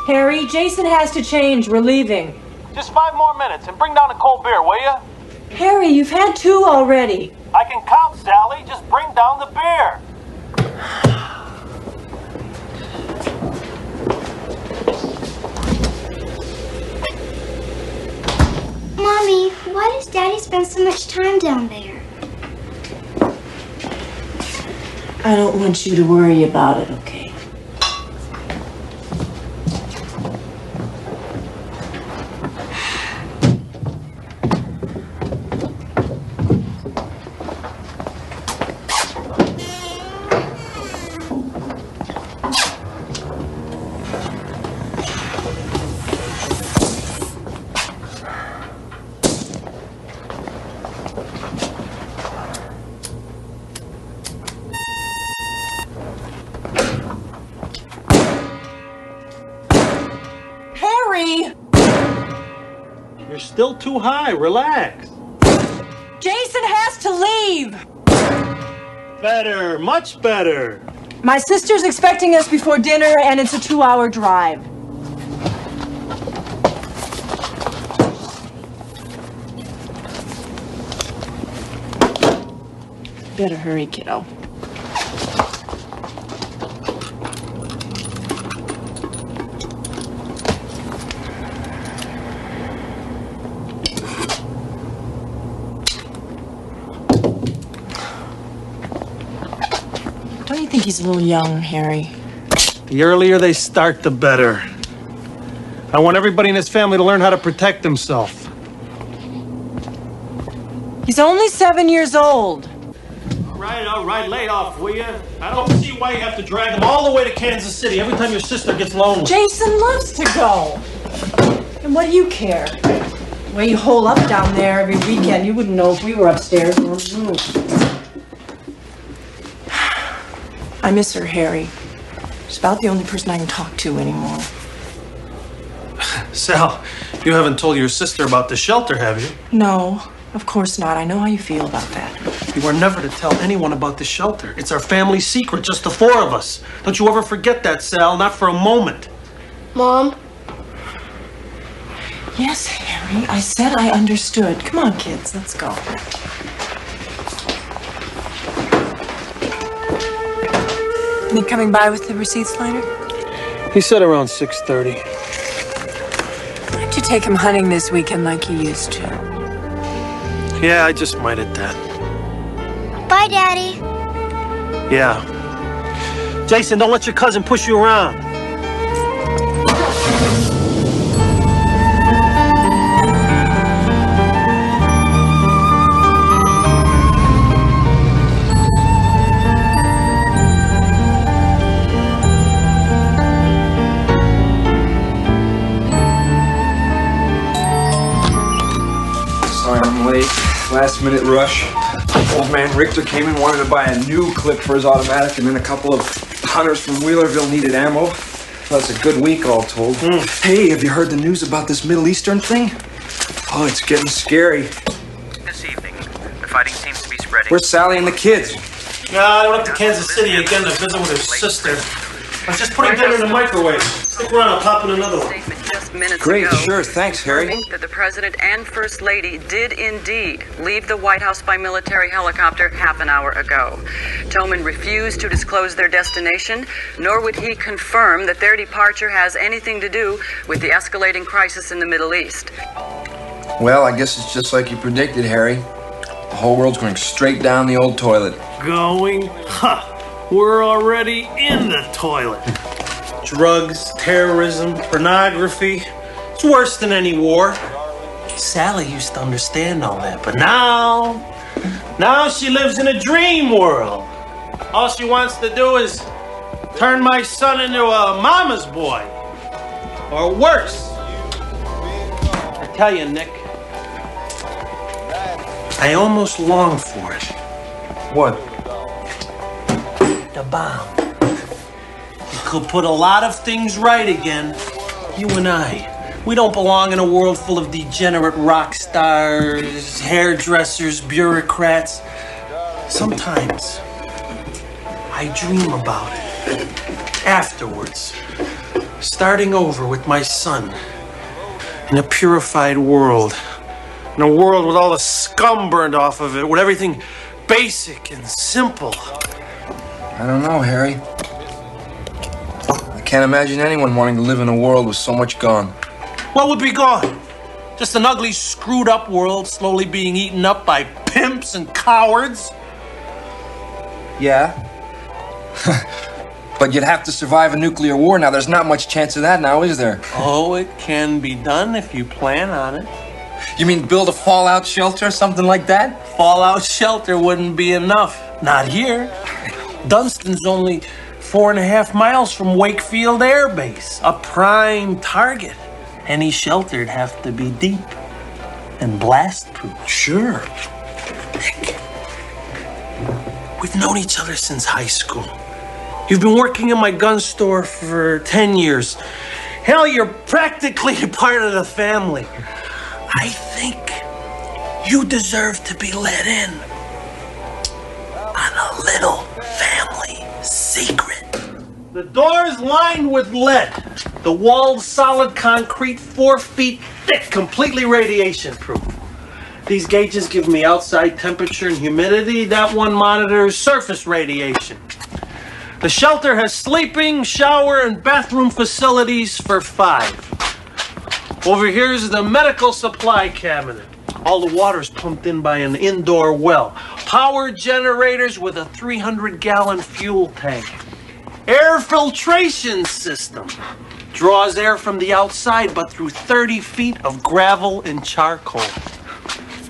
Harry, Jason has to change. We're leaving. Just 5 more minutes and bring down a cold beer, will you? Harry, you've had 2 already. I can count, Sally. Just bring down the beer. Mommy, why does Daddy spend so much time down there? I don't want you to worry about it, okay? You're still too high. Relax. Jason has to leave! Better. Much better. My sister's expecting us before dinner, and it's a 2-hour drive. Better hurry, kiddo. Don't you think he's a little young, Harry? The earlier they start, the better. I want everybody in his family to learn how to protect himself. He's only 7 years old. All right, lay off, will you? I don't see why you have to drag him all the way to Kansas City every time your sister gets lonely. Jason loves to go. And what do you care? The way you hole up down there every weekend, you wouldn't know if we were upstairs or on the roof. I miss her, Harry. She's about the only person I can talk to anymore. Sal, you haven't told your sister about the shelter, have you? No, of course not. I know how you feel about that. You are never to tell anyone about the shelter. It's our family secret, just the 4 of us. Don't you ever forget that, Sal, not for a moment. Mom? Yes, Harry, I said I understood. Come on, kids, let's go. You coming by with the receipts later? He said around 6:30. Why don't you take him hunting this weekend like you used to? Yeah, I just might at that. Bye, Daddy. Yeah. Jason, don't let your cousin push you around. Sorry I'm late. Last minute rush. Old man Richter came in, wanted to buy a new clip for his automatic, and then a couple of hunters from Wheelerville needed ammo. Well, that's a good week all told. Hey, have you heard the news about this Middle Eastern thing? Oh, it's getting scary. This evening, the fighting seems to be spreading. Where's Sally and the kids? Nah, I went up to Kansas City again to visit with her sister. I was just putting dinner in the microwave. Stick around, I'll pop in another one. Statement just minutes Great, ago, sure, thanks, Harry. confirming that the President and First Lady did indeed leave the White House by military helicopter half an hour ago. Tillman refused to disclose their destination, nor would he confirm that their departure has anything to do with the escalating crisis in the Middle East. Well, I guess it's just like you predicted, Harry. The whole world's going straight down the old toilet. Going? Ha! We're already in the toilet. Drugs, terrorism, pornography. It's worse than any war. Sally used to understand all that, but now she lives in a dream world. All she wants to do is turn my son into a mama's boy. Or worse. I tell you, Nick, I almost long for it. What? The bomb. It could put a lot of things right again. You and I, we don't belong in a world full of degenerate rock stars, hairdressers, bureaucrats. Sometimes I dream about it. Afterwards, starting over with my son in a purified world. In a world with all the scum burned off of it, with everything basic and simple. I don't know, Harry. I can't imagine anyone wanting to live in a world with so much gone. What would be gone? Just an ugly, screwed up world slowly being eaten up by pimps and cowards? Yeah. But you'd have to survive a nuclear war now. There's not much chance of that now, is there? Oh, it can be done if you plan on it. You mean build a fallout shelter or something like that? Fallout shelter wouldn't be enough. Not here. Dunston's only 4.5 miles from Wakefield Air Base, a prime target. Any shelter'd have to be deep and blast-proof. Sure. Nick, we've known each other since high school. You've been working in my gun store for 10 years. Hell, you're practically a part of the family. I think you deserve to be let in on a little family secret. The door's lined with lead. The wall's solid concrete, 4 feet thick, completely radiation proof. These gauges give me outside temperature and humidity. That one monitors surface radiation. The shelter has sleeping, shower, and bathroom facilities for 5. Over here is the medical supply cabinet. All the water's pumped in by an indoor well. Power generators with a 300-gallon fuel tank. Air filtration system. Draws air from the outside, but through 30 feet of gravel and charcoal.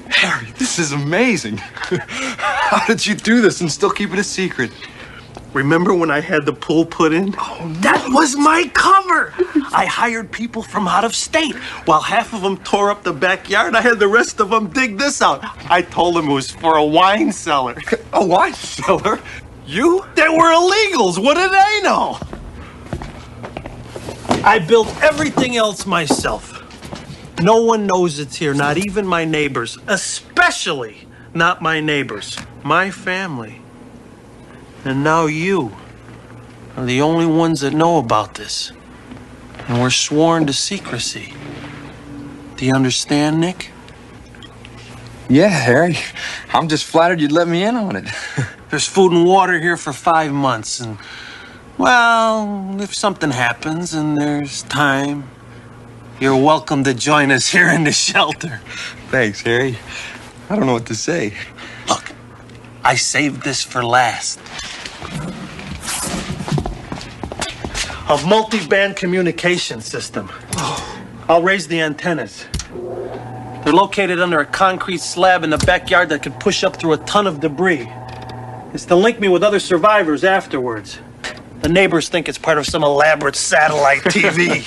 Harry, this is amazing. How did you do this and still keep it a secret? Remember when I had the pool put in? Oh, no. That was my cover! I hired people from out of state. While half of them tore up the backyard, I had the rest of them dig this out. I told them it was for a wine cellar. A wine cellar? You? They were illegals. What did they know? I built everything else myself. No one knows it's here, not even my neighbors. Especially not my neighbors. My family. And now you are the only ones that know about this. And we're sworn to secrecy. Do you understand, Nick? Yeah, Harry. I'm just flattered you'd let me in on it. There's food and water here for 5 months, and, well, if something happens and there's time, you're welcome to join us here in the shelter. Thanks, Harry. I don't know what to say. Look, I saved this for last. A multi-band communication system. I'll raise the antennas. They're located under a concrete slab in the backyard that could push up through a ton of debris. It's to link me with other survivors afterwards. The neighbors think it's part of some elaborate satellite TV.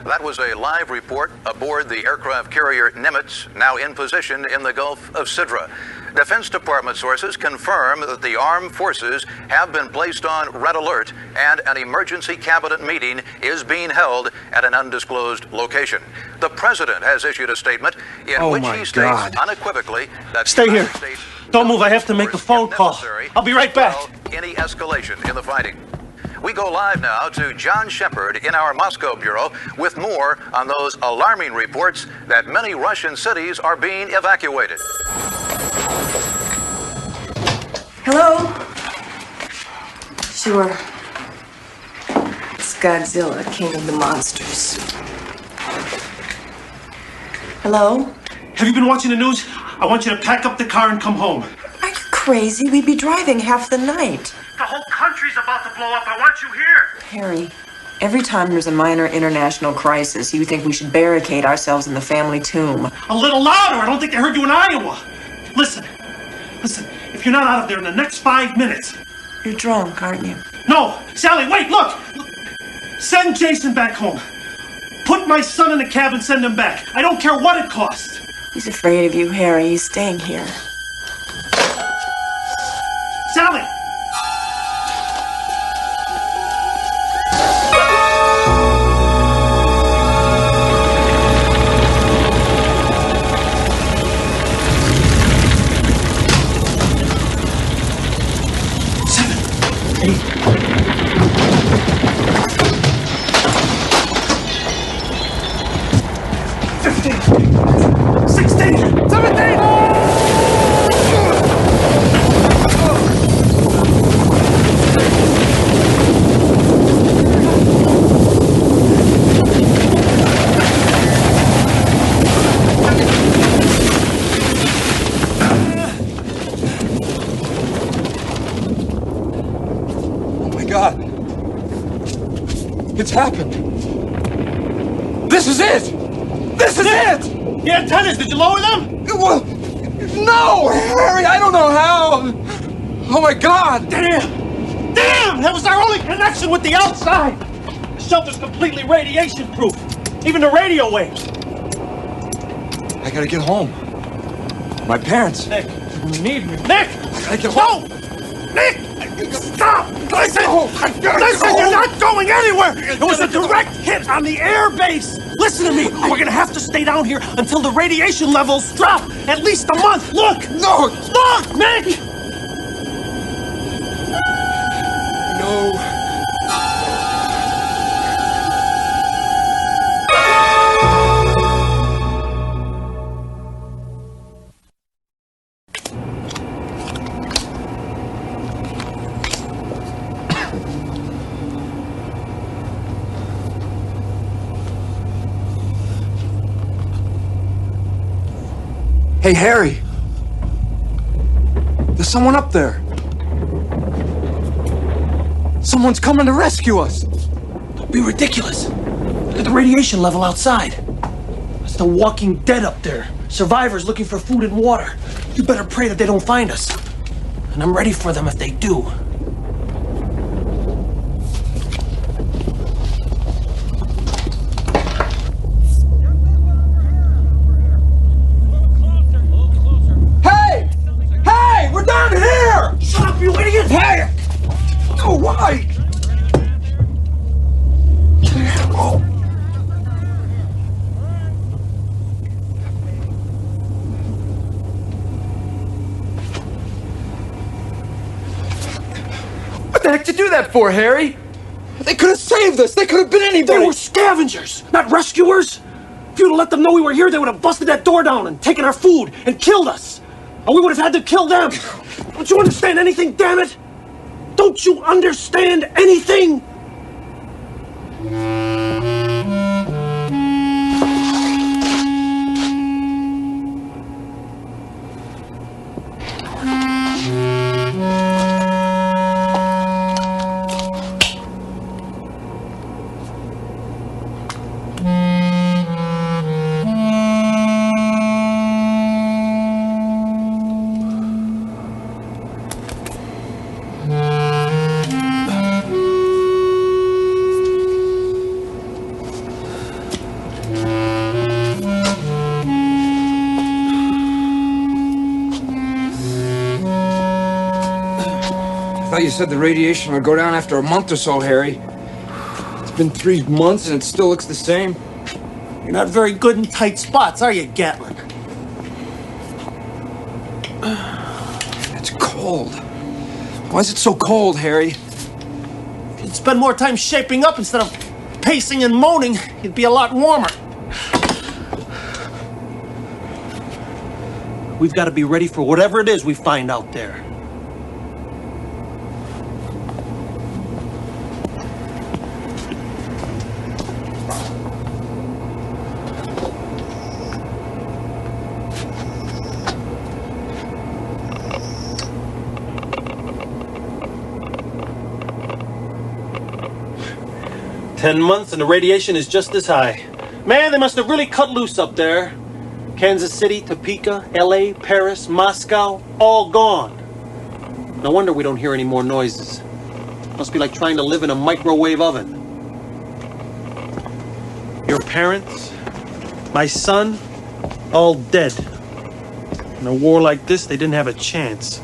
That was a live report aboard the aircraft carrier Nimitz, now in position in the Gulf of Sidra. Defense Department sources confirm that the armed forces have been placed on red alert and an emergency cabinet meeting is being held at an undisclosed location. The president has issued a statement in which he states unequivocally that Stay the here. United States Don't move. I have to make a phone call. necessary I'll be right back. to quell any escalation in the fighting. We go live now to John Shepard in our Moscow bureau with more on those alarming reports that many Russian cities are being evacuated. Hello? Sure. It's Godzilla, King of the Monsters. Hello? Have you been watching the news? I want you to pack up the car and come home. Are you crazy? We'd be driving half the night. The whole country's about to blow up. I want you here. Harry, every time there's a minor international crisis, you think we should barricade ourselves in the family tomb. A little louder. I don't think they heard you in Iowa. Listen. If you're not out of there in the next 5 minutes. You're drunk, aren't you? No. Sally, wait, look. Send Jason back home. Put my son in a cab and send him back. I don't care what it costs. He's afraid of you, Harry. He's staying here. Sally! It's happened. This is it! This is it! The antennas, did you lower them? Well, no, Harry, I don't know how. Oh my God! Damn! That was our only connection with the outside! The shelter's completely radiation-proof. Even the radio waves. I gotta get home. My parents. Nick, you need me. Nick! I gotta get home. No! Nick! Stop! Listen! Listen, you're not going anywhere! It was a direct hit on the air base! Listen to me! We're gonna have to stay down here until the radiation levels drop! At least a month! Look! No! Look, Nick! No. Hey, Harry. There's someone up there. Someone's coming to rescue us. Don't be ridiculous. Look at the radiation level outside. It's the walking dead up there. Survivors looking for food and water. You better pray that they don't find us. And I'm ready for them if they do. We're down here! Shut up, you idiot! Hey! Oh, why? Oh. What the heck did you do that for, Harry? They could have saved us. They could have been anybody. They were scavengers, not rescuers. If you'd have let them know we were here, they would have busted that door down and taken our food and killed us. Or we would have had to kill them. Don't you understand anything, damn it? Don't you understand anything? I thought you said the radiation would go down after a month or so, Harry. It's been 3 months and it still looks the same. You're not very good in tight spots, are you, Gatlin? It's cold. Why is it so cold, Harry? You'd spend more time shaping up instead of pacing and moaning. You'd be a lot warmer. We've got to be ready for whatever it is we find out there. "10 months and the radiation is just as high. Man, they must have really cut loose up there. Kansas City, Topeka, LA, Paris, Moscow, all gone. No wonder we don't hear any more noises. Must be like trying to live in a microwave oven. Your parents, my son, all dead. In a war like this, they didn't have a chance."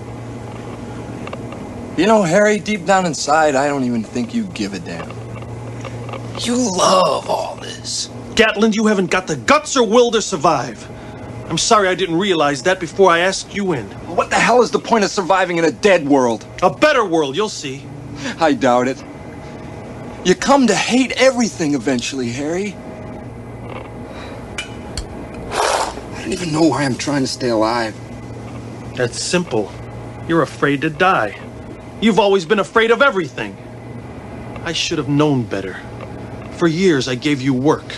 You know, Harry, deep down inside, I don't even think you give a damn. You love all this. Gatland, you haven't got the guts or will to survive. I'm sorry I didn't realize that before I asked you in. What the hell is the point of surviving in a dead world? A better world, you'll see. I doubt it. You come to hate everything eventually, Harry. I don't even know why I'm trying to stay alive. That's simple. You're afraid to die. You've always been afraid of everything. I should have known better. For years, I gave you work.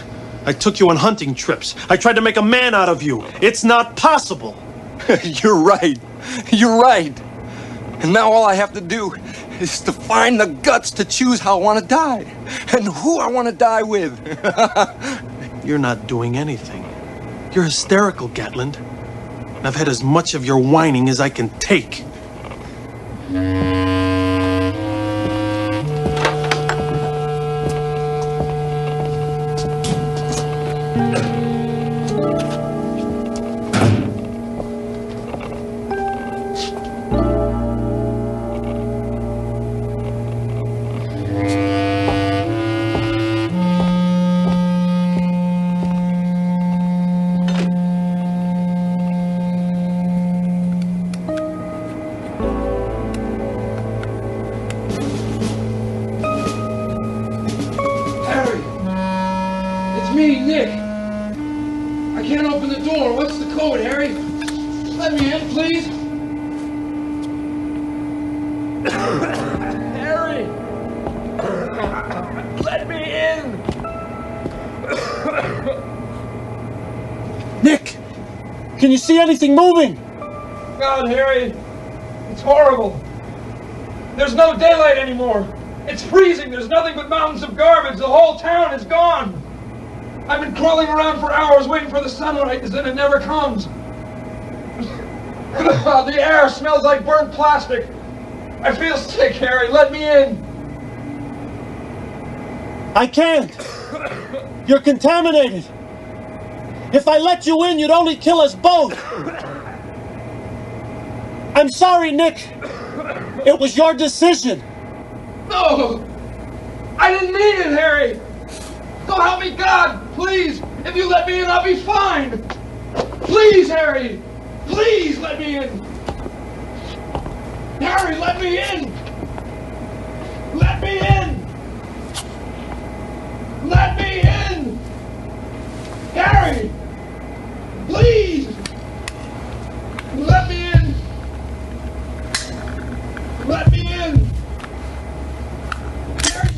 I took you on hunting trips. I tried to make a man out of you. It's not possible. You're right. You're right. And now all I have to do is to find the guts to choose how I want to die. And who I want to die with. You're not doing anything. You're hysterical, Gatland. And I've had as much of your whining as I can take. Can you see anything moving? God, Harry, it's horrible. There's no daylight anymore. It's freezing. There's nothing but mountains of garbage. The whole town is gone. I've been crawling around for hours waiting for the sunlight, and it never comes. The air smells like burnt plastic. I feel sick, Harry. Let me in. I can't. You're contaminated. If I let you in, you'd only kill us both. I'm sorry, Nick. It was your decision. No! I didn't mean it, Harry! So help me God, please! If you let me in, I'll be fine! Please, Harry! Please let me in! Harry, let me in! Let me in! Let me in! Harry! Please! Let me in! Let me in! Harry!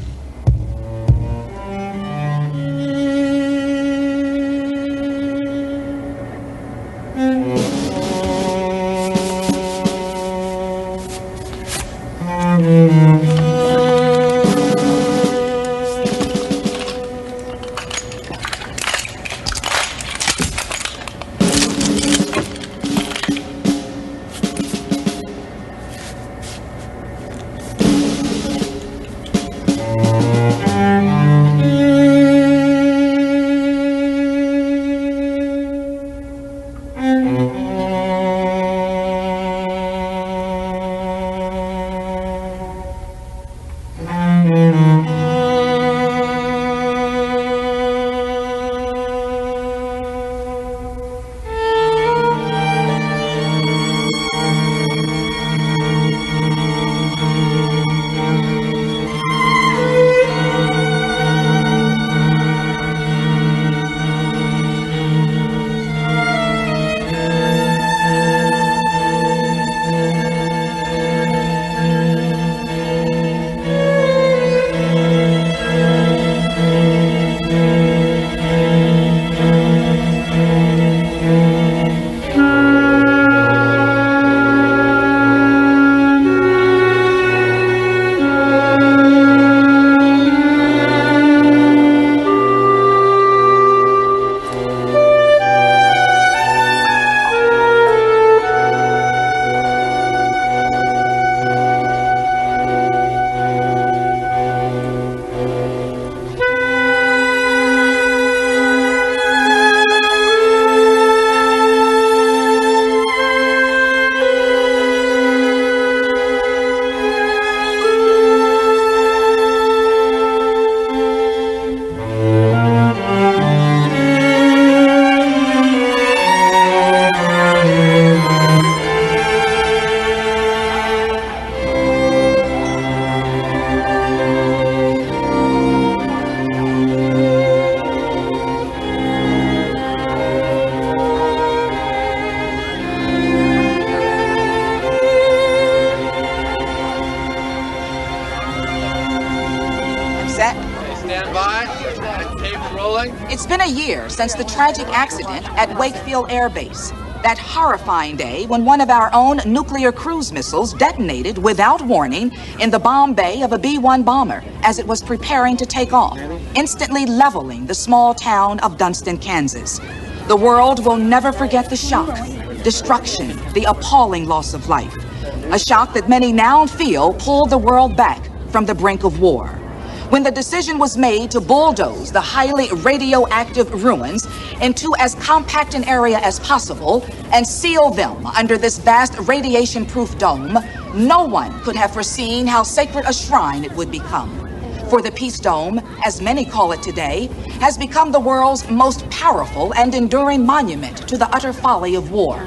rolling. It's been a year since the tragic accident at Wakefield Air Base. That horrifying day when one of our own nuclear cruise missiles detonated without warning in the bomb bay of a B-1 bomber as it was preparing to take off, instantly leveling the small town of Dunston, Kansas. The world will never forget the shock, destruction, the appalling loss of life. A shock that many now feel pulled the world back from the brink of war. When the decision was made to bulldoze the highly radioactive ruins into as compact an area as possible and seal them under this vast radiation-proof dome, no one could have foreseen how sacred a shrine it would become. For the Peace Dome, as many call it today, has become the world's most powerful and enduring monument to the utter folly of war.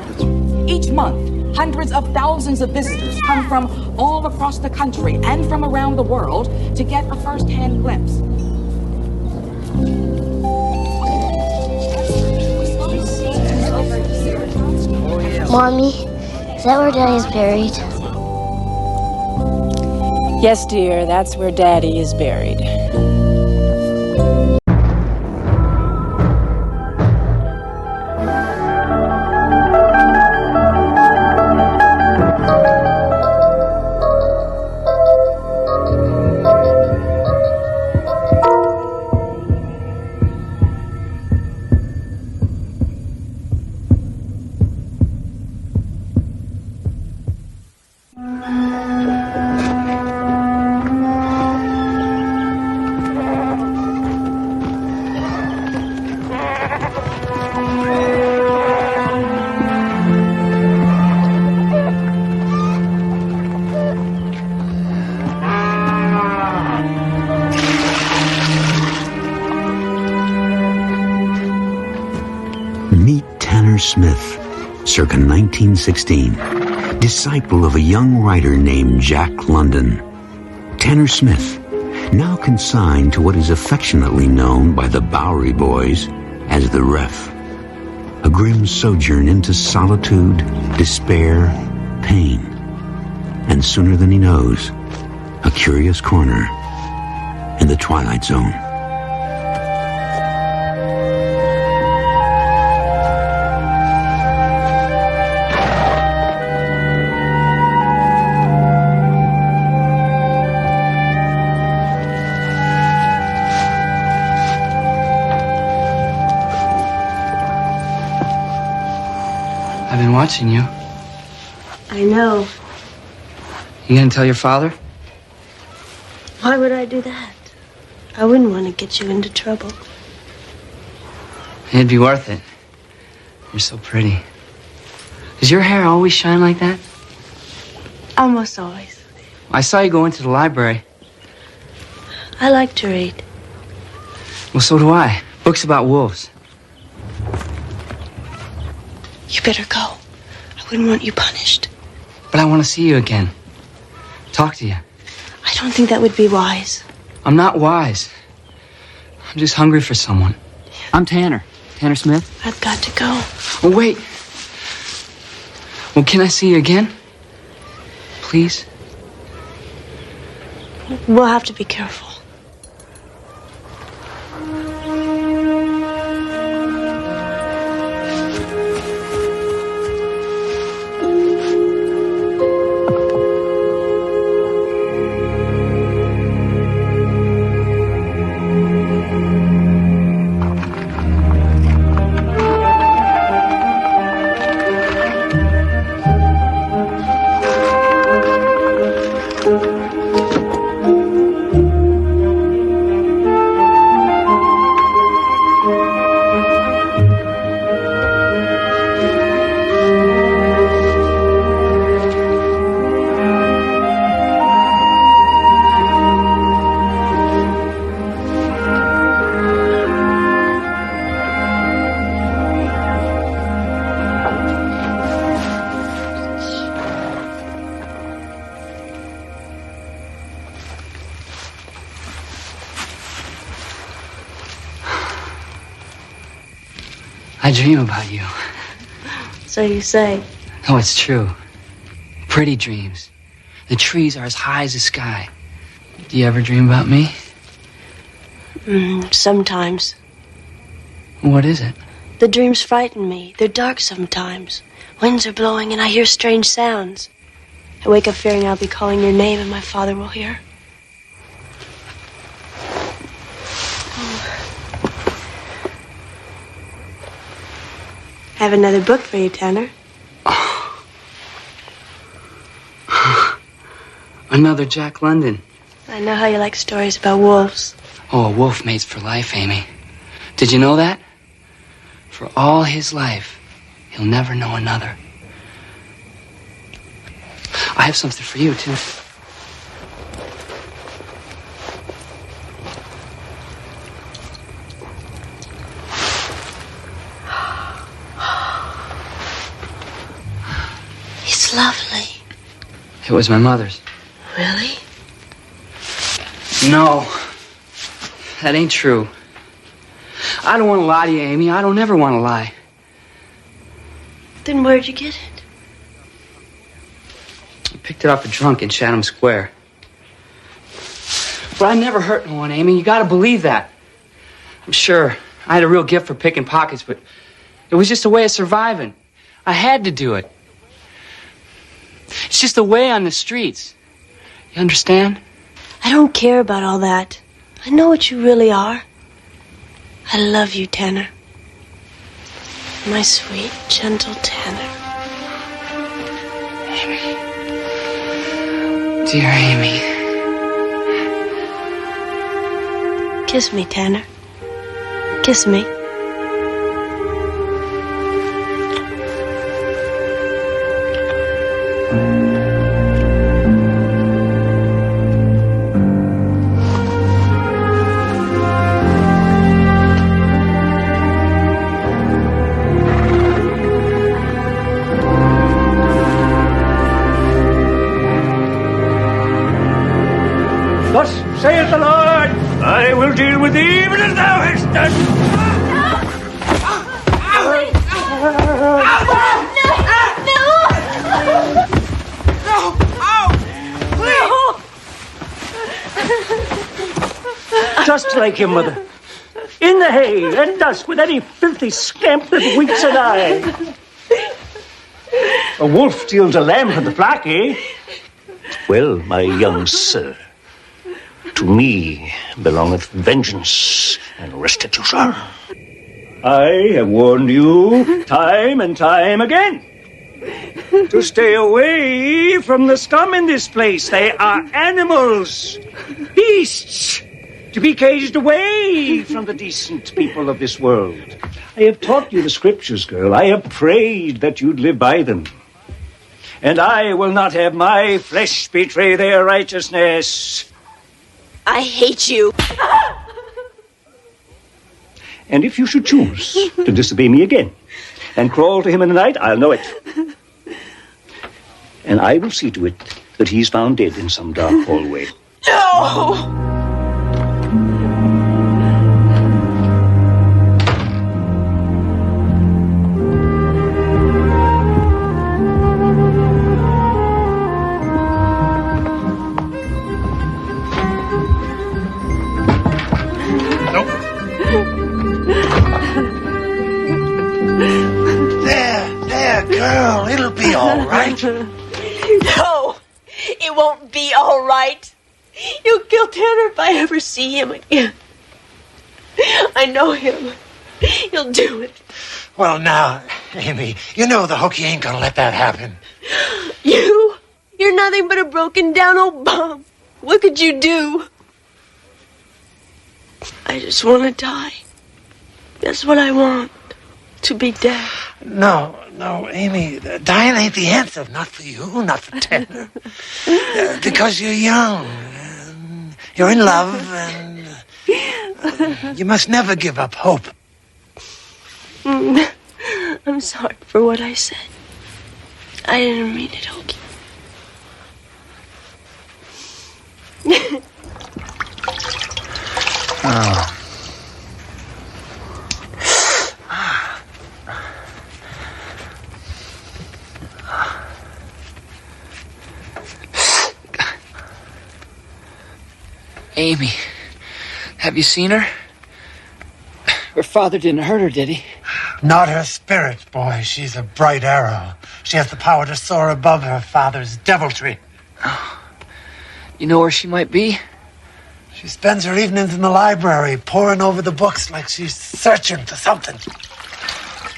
Each month, hundreds of thousands of visitors come from all across the country and from around the world to get a first-hand glimpse. Mommy, is that where Daddy's buried? Yes, dear, that's where Daddy is buried. Smith, circa 1916, disciple of a young writer named Jack London. Tanner Smith, now consigned to what is affectionately known by the Bowery Boys as the Ref. A grim sojourn into solitude, despair, pain, and sooner than he knows, a curious corner in the Twilight Zone. I've been watching you. I know. You gonna tell your father? Why would I do that? I wouldn't want to get you into trouble. It'd be worth it. You're so pretty. Does your hair always shine like that? Almost always. I saw you go into the library. I like to read. Well, so do I. Books about wolves. You better go. I wouldn't want you punished. But I want to see you again. Talk to you. I don't think that would be wise. I'm not wise. I'm just hungry for someone. I'm Tanner. Tanner Smith. I've got to go. Oh, wait. Well, can I see you again? Please? We'll have to be careful. I dream about you. So you say. No, it's true. Pretty dreams. The trees are as high as the sky. Do you ever dream about me? Sometimes. What is it? The dreams frighten me. They're dark sometimes. Winds are blowing and I hear strange sounds. I wake up fearing I'll be calling your name and my father will hear. I have another book for you, Tanner. Another Jack London. I know how you like stories about wolves. Oh, a wolf mates for life, Amy. Did you know that? For all his life, he'll never know another. I have something for you, too. It's lovely. It was my mother's. Really? No. That ain't true. I don't want to lie to you, Amy. I don't ever want to lie. Then where'd you get it? I picked it off a drunk in Chatham Square. But I never hurt no one, Amy. You gotta believe that. I'm sure I had a real gift for picking pockets, but it was just a way of surviving. I had to do it. It's just a way on the streets. You understand? I don't care about all that. I know what you really are. I love you, Tanner. My sweet, gentle Tanner. Amy. Dear Amy. Kiss me, Tanner. Kiss me. Thus saith the Lord, I will deal with thee even as thou hast done. Just like your mother. In the hay at dusk with any filthy scamp that winks an eye. A wolf steals a lamb from the flock, eh? Well, my young sir, to me belongeth vengeance and restitution. I have warned you time and time again to stay away from the scum in this place. They are animals, beasts, to be caged away from the decent people of this world. I have taught you the scriptures, girl. I have prayed that you'd live by them. And I will not have my flesh betray their righteousness. I hate you. And if you should choose to disobey me again and crawl to him in the night, I'll know it. And I will see to it that he's found dead in some dark hallway. No! Girl, it'll be all right. No, it won't be all right. You'll kill Tanner if I ever see him again. I know him. He'll do it. Well, now, Amy, you know the hooky ain't gonna let that happen. You're nothing but a broken down old bum. What could you do? I just want to die. That's what I want. To be dead. No, Amy, dying ain't the answer. Not for you, not for Tanner. Because you're young, and you're in love, and you must never give up hope. I'm sorry for what I said. I didn't mean it, Hokey. Oh. Amy, have you seen her? Her father didn't hurt her, did he? Not her spirit, boy. She's a bright arrow. She has the power to soar above her father's deviltry. Oh. You know where she might be? She spends her evenings in the library, poring over the books like she's searching for something.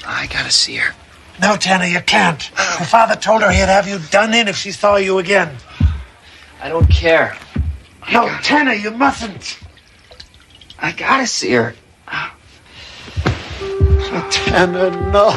I gotta see her. No, Tanner, you can't. Her father told her he'd have you done in if she saw you again. I don't care. No, Tanner, you mustn't. I gotta see her. Oh, Tanner, no.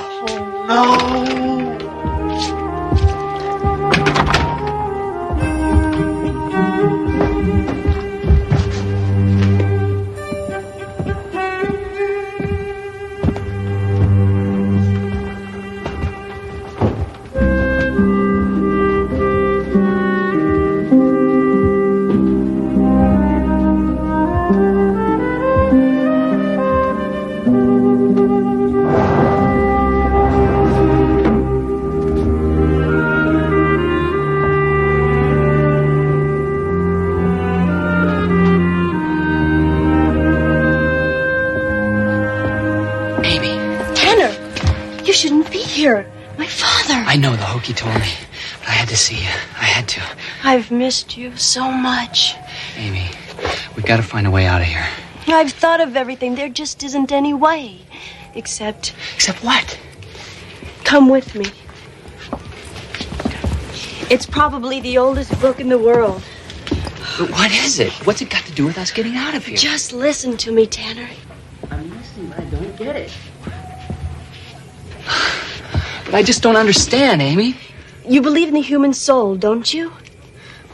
My father. I know, the hokey told me. But I had to see you. I had to. I've missed you so much. Amy, we've got to find a way out of here. I've thought of everything. There just isn't any way. Except... Except what? Come with me. It's probably the oldest book in the world. But what is it? What's it got to do with us getting out of here? Just listen to me, Tanner. I'm listening, but I don't get it. But I just don't understand, Amy. You believe in the human soul, don't you?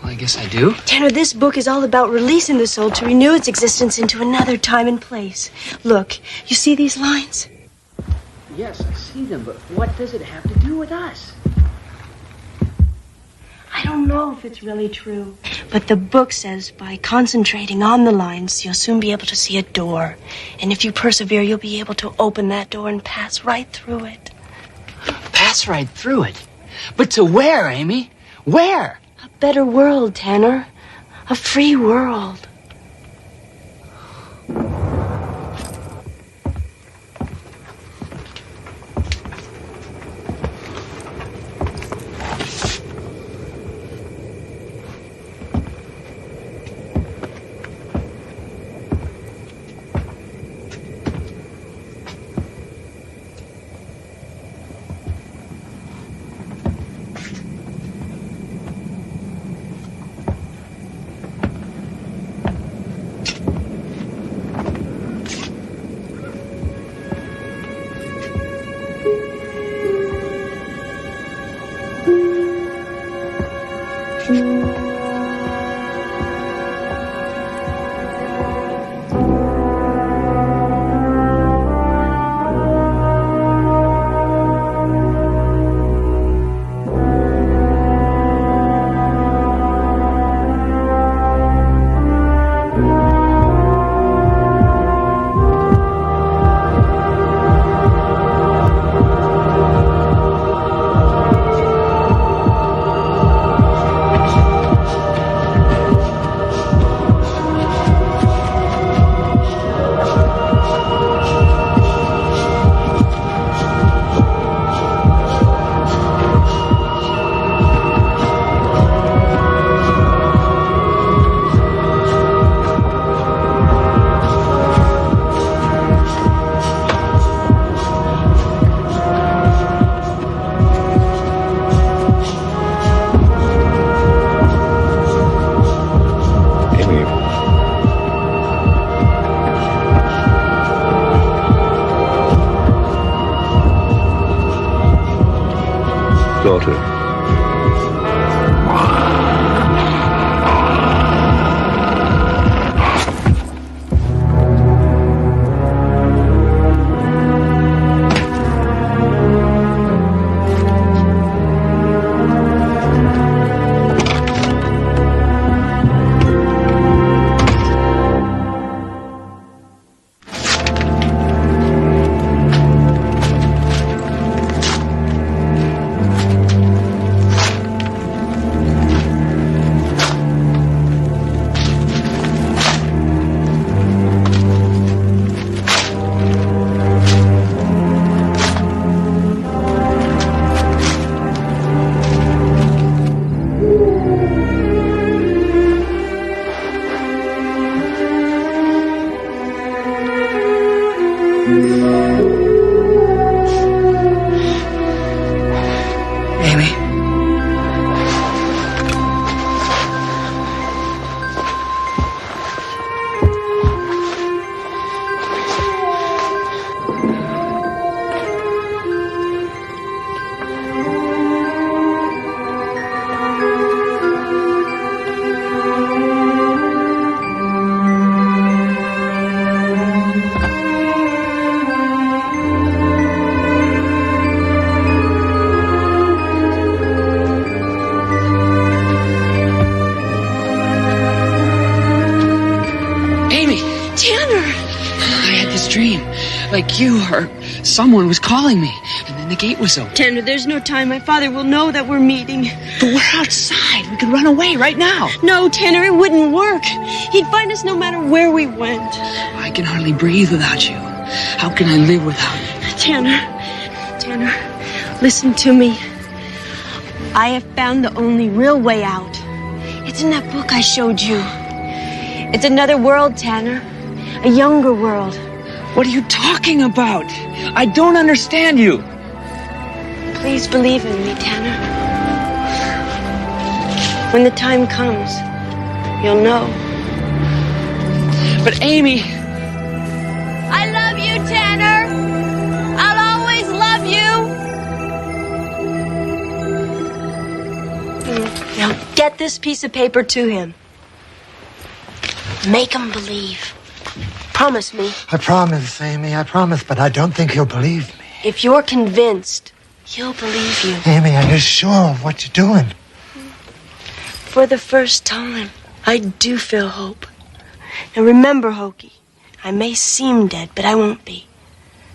Well, I guess I do. Tanner, this book is all about releasing the soul to renew its existence into another time and place. Look, you see these lines? Yes, I see them, but what does it have to do with us? I don't know if it's really true. But the book says by concentrating on the lines, you'll soon be able to see a door. And if you persevere, you'll be able to open that door and pass right through it. Pass right through it? But to where, Amy? Where? A better world, Tanner. A free world. like you or someone was calling me, and then the gate was open. Tanner, there's no time. My father will know that we're meeting. But we're outside. We could run away right now. No, Tanner, it wouldn't work. He'd find us no matter where we went. I can hardly breathe without you. How can I live without you? Tanner, listen to me. I have found the only real way out. It's in that book I showed you. It's another world, Tanner. A younger world. What are you talking about? I don't understand you. Please believe in me, Tanner. When the time comes, you'll know. But Amy... I love you, Tanner. I'll always love you. Now get this piece of paper to him. Make him believe. Promise me. I promise, Amy, I promise, but I don't think he'll believe me. If you're convinced, he'll believe you. Amy, are you sure of what you're doing? For the first time, I do feel hope. Now remember, Hokey, I may seem dead, but I won't be.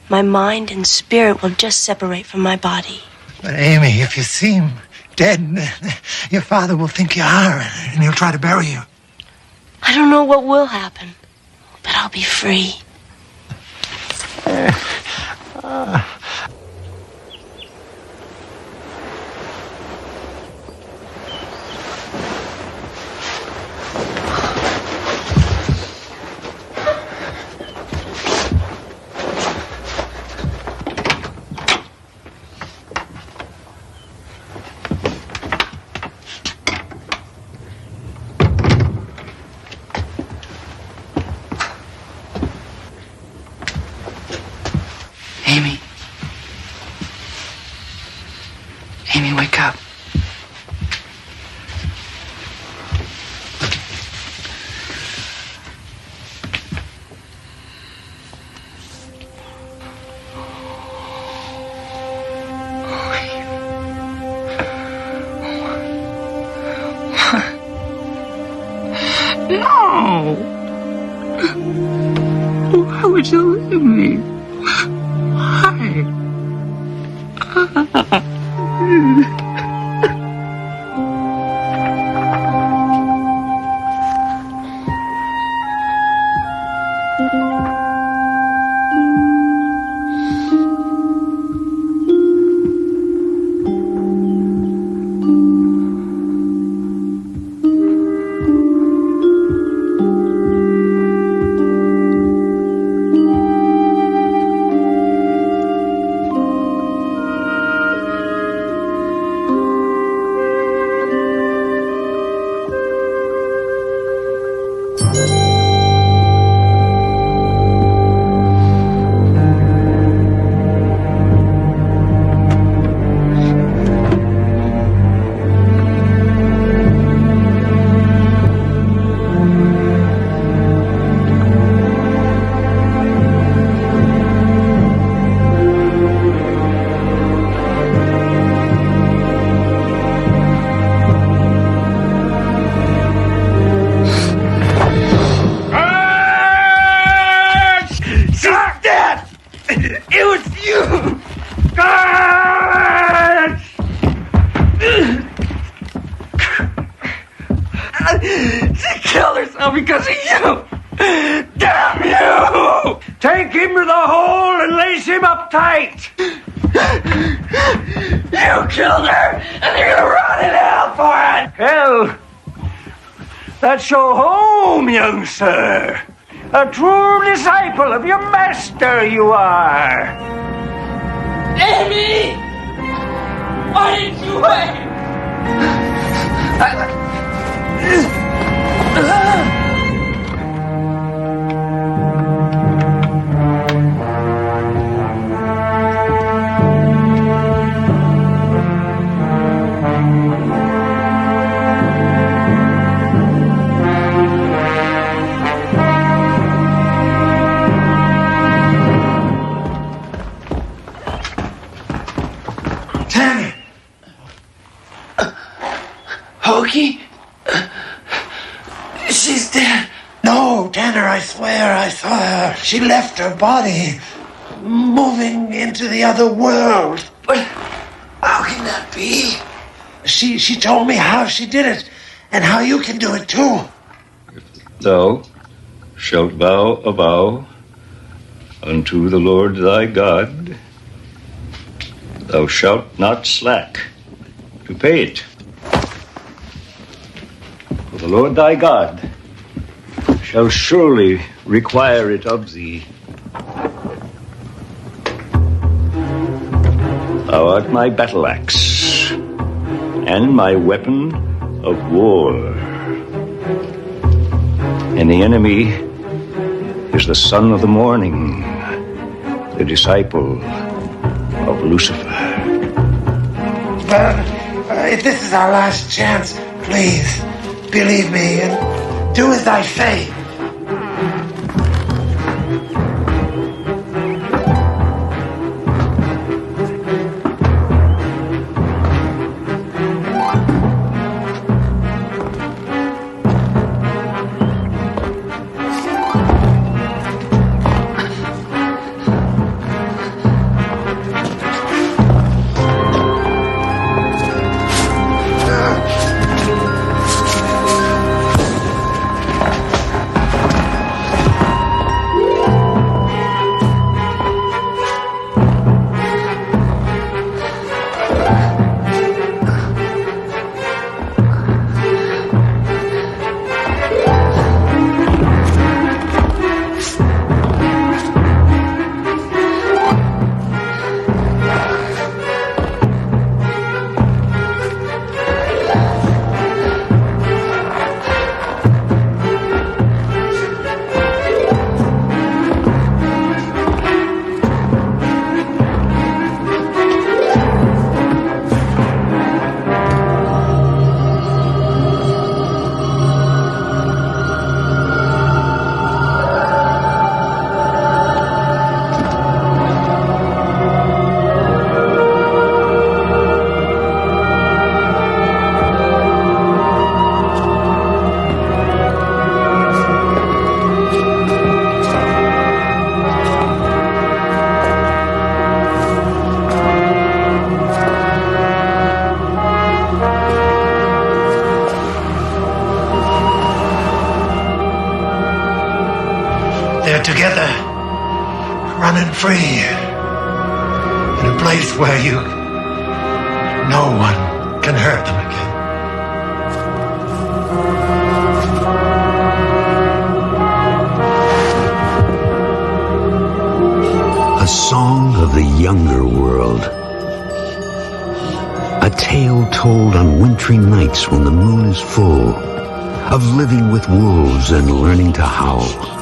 My mind and spirit will just separate from my body. But Amy, if you seem dead, your father will think you are, and he'll try to bury you. I don't know what will happen, but I'll be free. Amy, wake up. No! Why would you leave me? Why? She killed herself because of you! Damn you! Take him to the hole and lace him up tight! You killed her, and you're gonna rot in hell for it! Hell, that's your home, young sir. A true disciple of your master you are. Amy! Why didn't you wait? Tanner! Hokey? She's dead. No, Tanner, I swear I saw her. She left her body. moving into the other world. But how can that be? She told me how she did it, and how you can do it too. Thou shalt vow a vow unto the Lord thy God. Thou shalt not slack to pay it. For the Lord thy God shall surely require it of thee. Thou art my battle axe and my weapon of war. And the enemy is the son of the morning, the disciple of Lucifer. If this is our last chance, please, believe me and do as I say. They're together, running free, in a place where no one can hurt them again. A song of the younger world. A tale told on wintry nights when the moon is full, of living with wolves and learning to howl.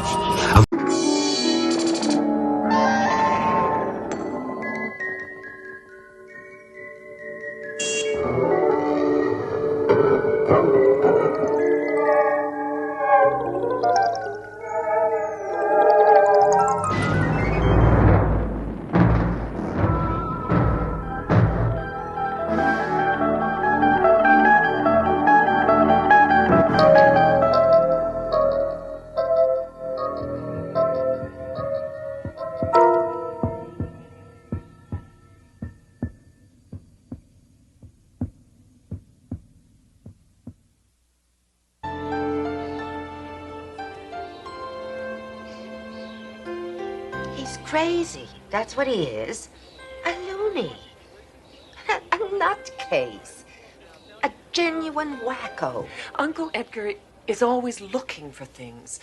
He's crazy. That's what he is. A loony. A nutcase. A genuine wacko. Uncle Edgar is always looking for things.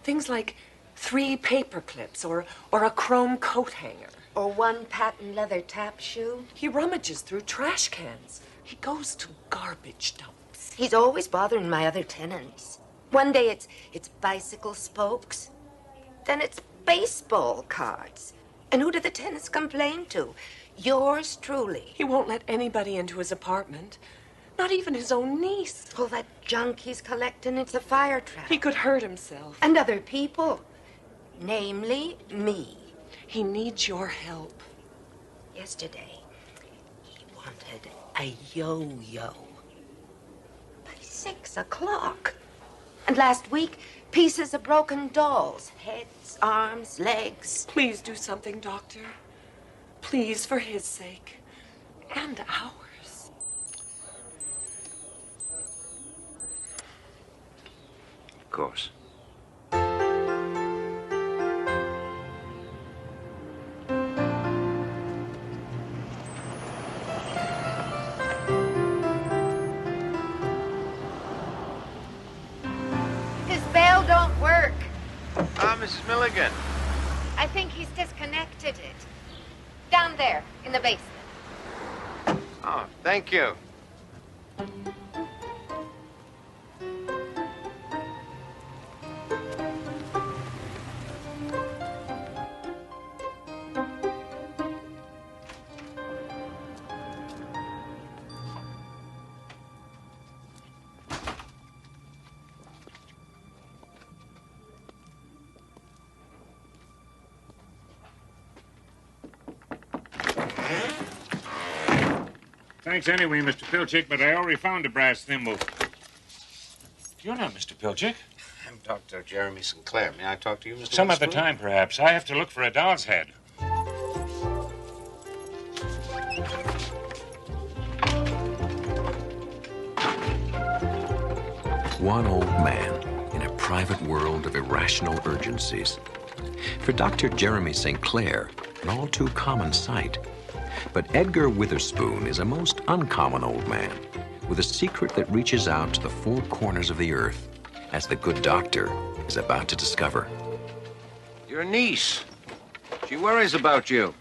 Things like 3 paper clips or a chrome coat hanger. Or 1 patent leather tap shoe. He rummages through trash cans. He goes to garbage dumps. He's always bothering my other tenants. One day it's bicycle spokes. Then it's baseball cards. And who do the tenants complain to? Yours truly. He won't let anybody into his apartment. Not even his own niece. All that junk he's collecting, it's a fire trap. He could hurt himself. And other people. Namely, me. He needs your help. Yesterday, he wanted a yo-yo. By 6 o'clock. And last week, pieces of broken dolls. Heads, arms, legs. Please do something, Doctor. Please, for his sake. And ours. Of course. His bell don't work. Ah, Mrs. Milligan. I think he's disconnected it. Down there, in the basement. Oh, thank you. Thanks anyway, Mr. Pilchick, but I already found a brass thimble. You're not Mr. Pilchick. I'm Dr. Jeremy Sinclair. May I talk to you, Mr. Some other Witherspoon? time, perhaps. I have to look for a doll's head. One old man in a private world of irrational urgencies. For Dr. Jeremy St. Clair, an all too common sight. But Edgar Witherspoon is a most uncommon old man with a secret that reaches out to the four corners of the earth, as the good doctor is about to discover. Your niece. She worries about you.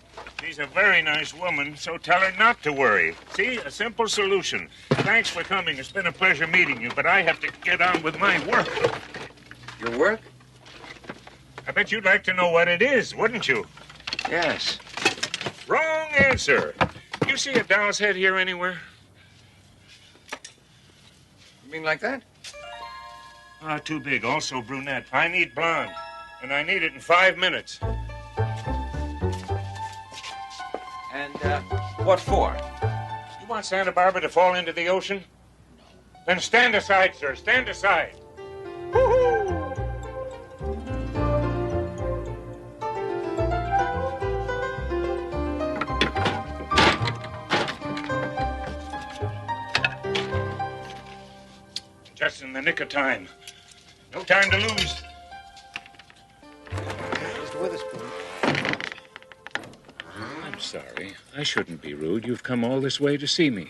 She's a very nice woman, so tell her not to worry. See, a simple solution. Thanks for coming. It's been a pleasure meeting you, but I have to get on with my work. Your work? I bet you'd like to know what it is, wouldn't you? Yes. Wrong answer. You see a doll's head here anywhere? You mean like that? Ah, too big. Also brunette. I need blonde. And I need it in 5 minutes. And, what for? You want Santa Barbara to fall into the ocean? Then stand aside, sir. Stand aside. Just in the nick of time. No time to lose. Mr. Witherspoon. I'm sorry. I shouldn't be rude. You've come all this way to see me.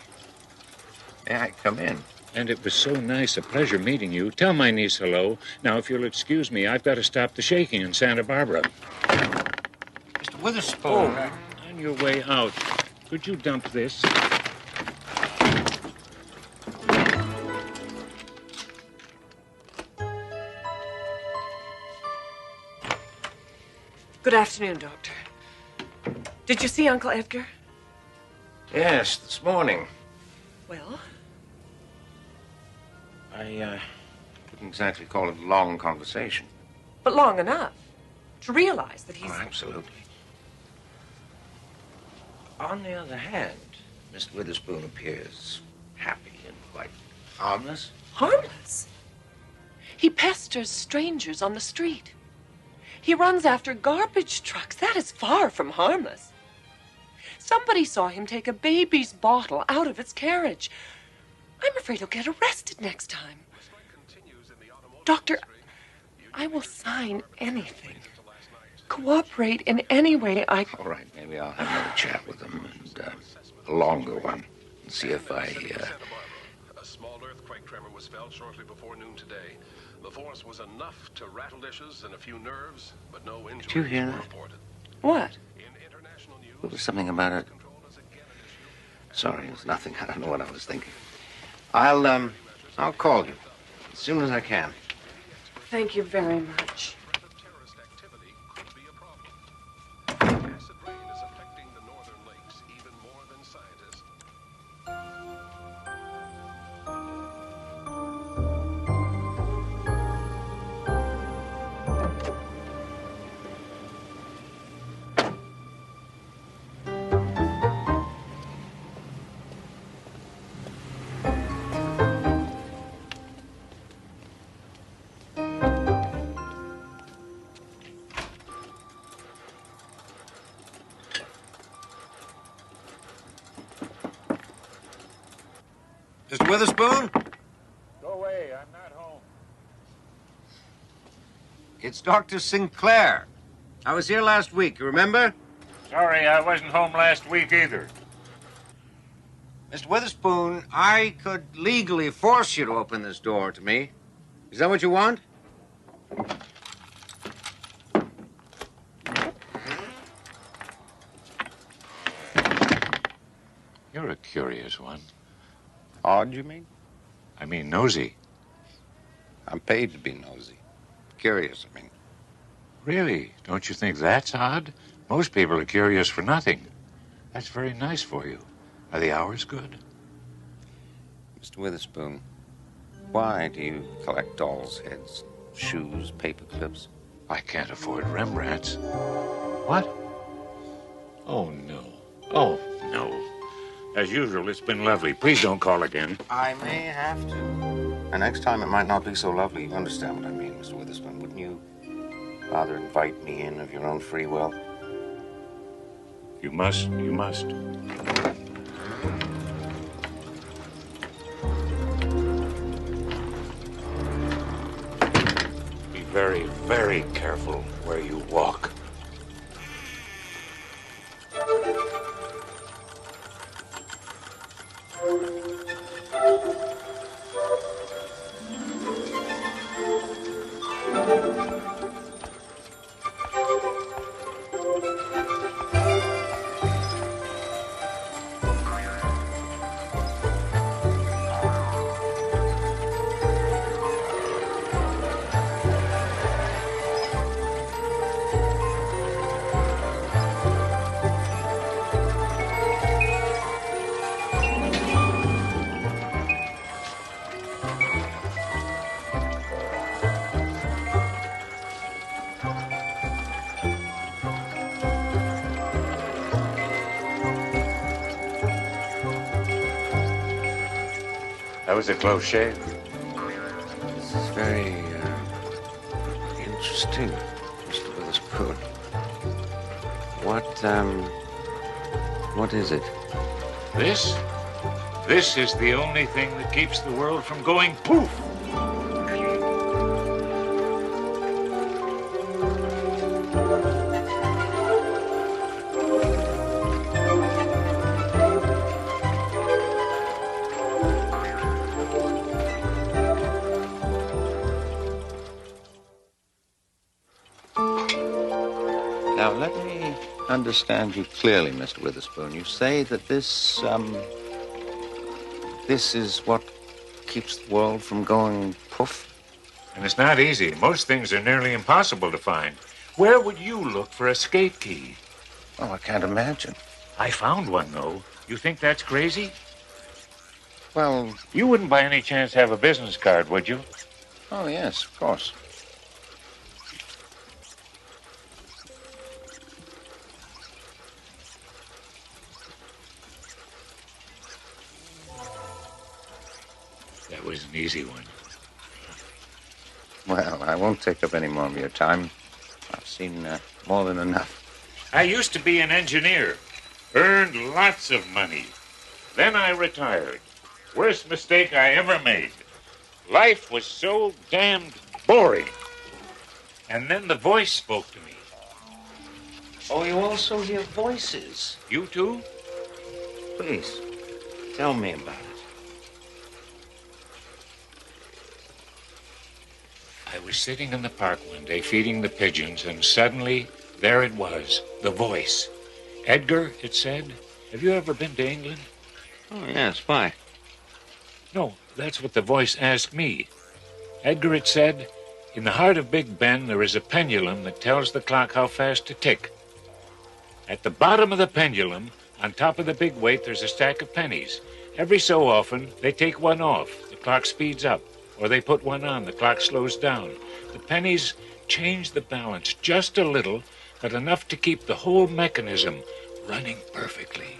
May I come in? And it was so nice, a pleasure meeting you. Tell my niece hello. Now, if you'll excuse me, I've got to stop the shaking in Santa Barbara. Mr. Witherspoon. Oh, on your way out, could you dump this? Good afternoon, Doctor. Did you see Uncle Edgar? Yes, this morning. Well? I wouldn't exactly call it a long conversation. But long enough to realize that he's... Oh, absolutely. On the other hand, Mr. Witherspoon appears happy and quite harmless. Harmless? He pesters strangers on the street. He runs after garbage trucks. That is far from harmless. Somebody saw him take a baby's bottle out of its carriage. I'm afraid he'll get arrested next time. Doctor, I will sign anything. Cooperate in any way I... All right, maybe I'll have another chat with him, and a longer one, and see if I... A small earthquake tremor was felt shortly before noon today. The force was enough to rattle dishes and a few nerves, but no injuries Did you hear were that? reported. What? There was something about it. Sorry, it was nothing. I don't know what I was thinking. I'll call you as soon as I can. Thank you very much. Acid rain is affecting the northern lakes even more than scientists. Witherspoon? Go away, I'm not home. It's Dr. Sinclair. I was here last week, you remember? Sorry, I wasn't home last week either. Mr. Witherspoon, I could legally force you to open this door to me. Is that what you want? You're a curious one. Odd, you mean? I mean nosy. I'm paid to be nosy. Curious, I mean. Really? Don't you think that's odd? Most people are curious for nothing. That's very nice for you. Are the hours good? Mr. Witherspoon, why do you collect dolls' heads, shoes, paper clips? I can't afford Rembrandts. What? Oh, no. Oh, no. As usual, it's been lovely. Please don't call again. I may have to. And next time it might not be so lovely. You understand what I mean, Mr. Witherspoon, wouldn't you? Rather invite me in of your own free will. You must, you must. Be very, very careful where you walk. That was a close shave. This is very, interesting, Mr. Witherspoon. What is it? This? This is the only thing that keeps the world from going poof. Now, let me understand you clearly, Mr. Witherspoon. You say that this is what keeps the world from going poof? And it's not easy. Most things are nearly impossible to find. Where would you look for a skate key? Oh, I can't imagine. I found one, though. You think that's crazy? Well, you wouldn't by any chance have a business card, would you? Oh, yes, of course. That was an easy one. Well, I won't take up any more of your time. I've seen more than enough. I used to be an engineer. Earned lots of money. Then I retired. Worst mistake I ever made. Life was so damned boring. And then the voice spoke to me. Oh, you also hear voices? You too? Please, tell me about it. I was sitting in the park one day feeding the pigeons, and suddenly, there it was, the voice. Edgar, it said. Have you ever been to England? Oh, yes, why? No, that's what the voice asked me. Edgar, it said, in the heart of Big Ben, there is a pendulum that tells the clock how fast to tick. At the bottom of the pendulum, on top of the big weight, there's a stack of pennies. Every so often, they take one off. The clock speeds up. Or they put one on, the clock slows down. The pennies change the balance just a little, but enough to keep the whole mechanism running perfectly.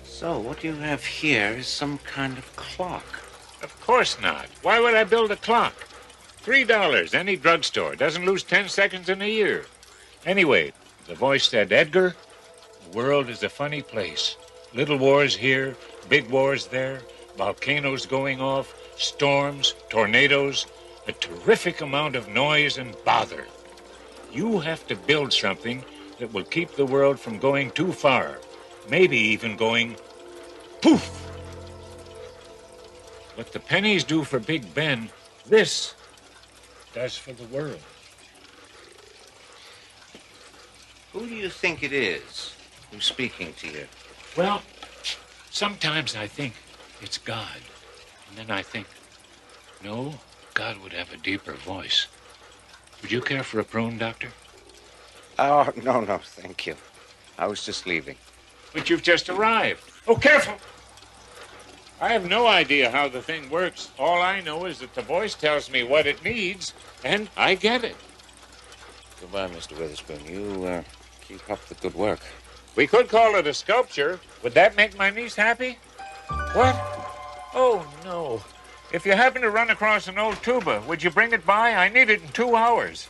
So what you have here is some kind of clock. Of course not. Why would I build a clock? $3, any drugstore. Doesn't lose 10 seconds in a year. Anyway, the voice said, Edgar, the world is a funny place. Little wars here, big wars there. Volcanoes going off, storms, tornadoes, a terrific amount of noise and bother. You have to build something that will keep the world from going too far, maybe even going poof. What the pennies do for Big Ben, this does for the world. Who do you think it is who's speaking to you? Well, sometimes I think it's God. And then I think, no, God would have a deeper voice. Would you care for a prune, Doctor? Oh, no, thank you. I was just leaving. But you've just arrived. Oh, careful! I have no idea how the thing works. All I know is that the voice tells me what it needs, and I get it. Goodbye, Mr. Witherspoon. You keep up the good work. We could call it a sculpture. Would that make my niece happy? What? Oh, no. If you happen to run across an old tuba, would you bring it by? I need it in 2 hours.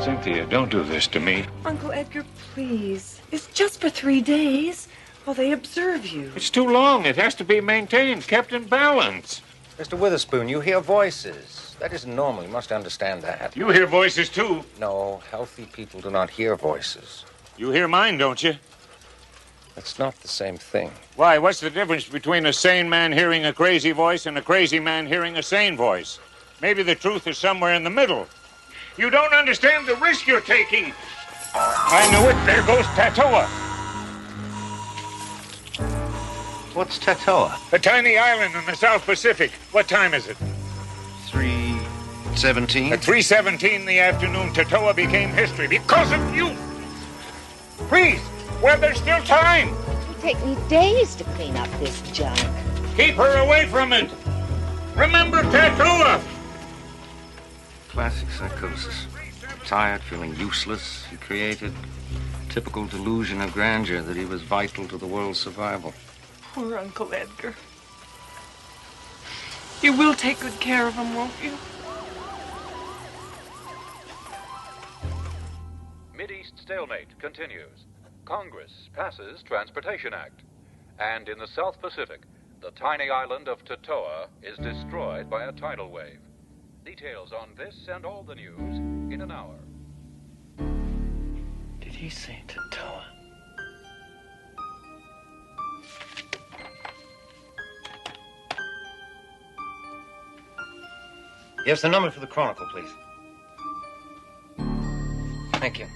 Cynthia, don't do this to me. Uncle Edgar, please. It's just for 3 days while they observe you. It's too long. It has to be maintained, kept in balance. Mr. Witherspoon, you hear voices. That isn't normal. You must understand that. You hear voices, too. No, healthy people do not hear voices. You hear mine, don't you? It's not the same thing. Why, what's the difference between a sane man hearing a crazy voice and a crazy man hearing a sane voice? Maybe the truth is somewhere in the middle. You don't understand the risk you're taking. I knew it. There goes Tatoa. What's Tatoa? A tiny island in the South Pacific. What time is it? 3:17. At 3:17 in the afternoon, Tatoa became history because of you. Please, well, there's still time. It'll take me days to clean up this junk. Keep her away from it. Remember Tatoa. Classic psychosis. Tired, feeling useless, he created typical delusion of grandeur that he was vital to the world's survival. Poor Uncle Edgar. You will take good care of him, won't you? Mideast stalemate continues. Congress passes Transportation Act. And in the South Pacific, the tiny island of Tatoa is destroyed by a tidal wave. Details on this and all the news in an hour. Did he say Tatoa? Yes, the number for the Chronicle, please. Thank you.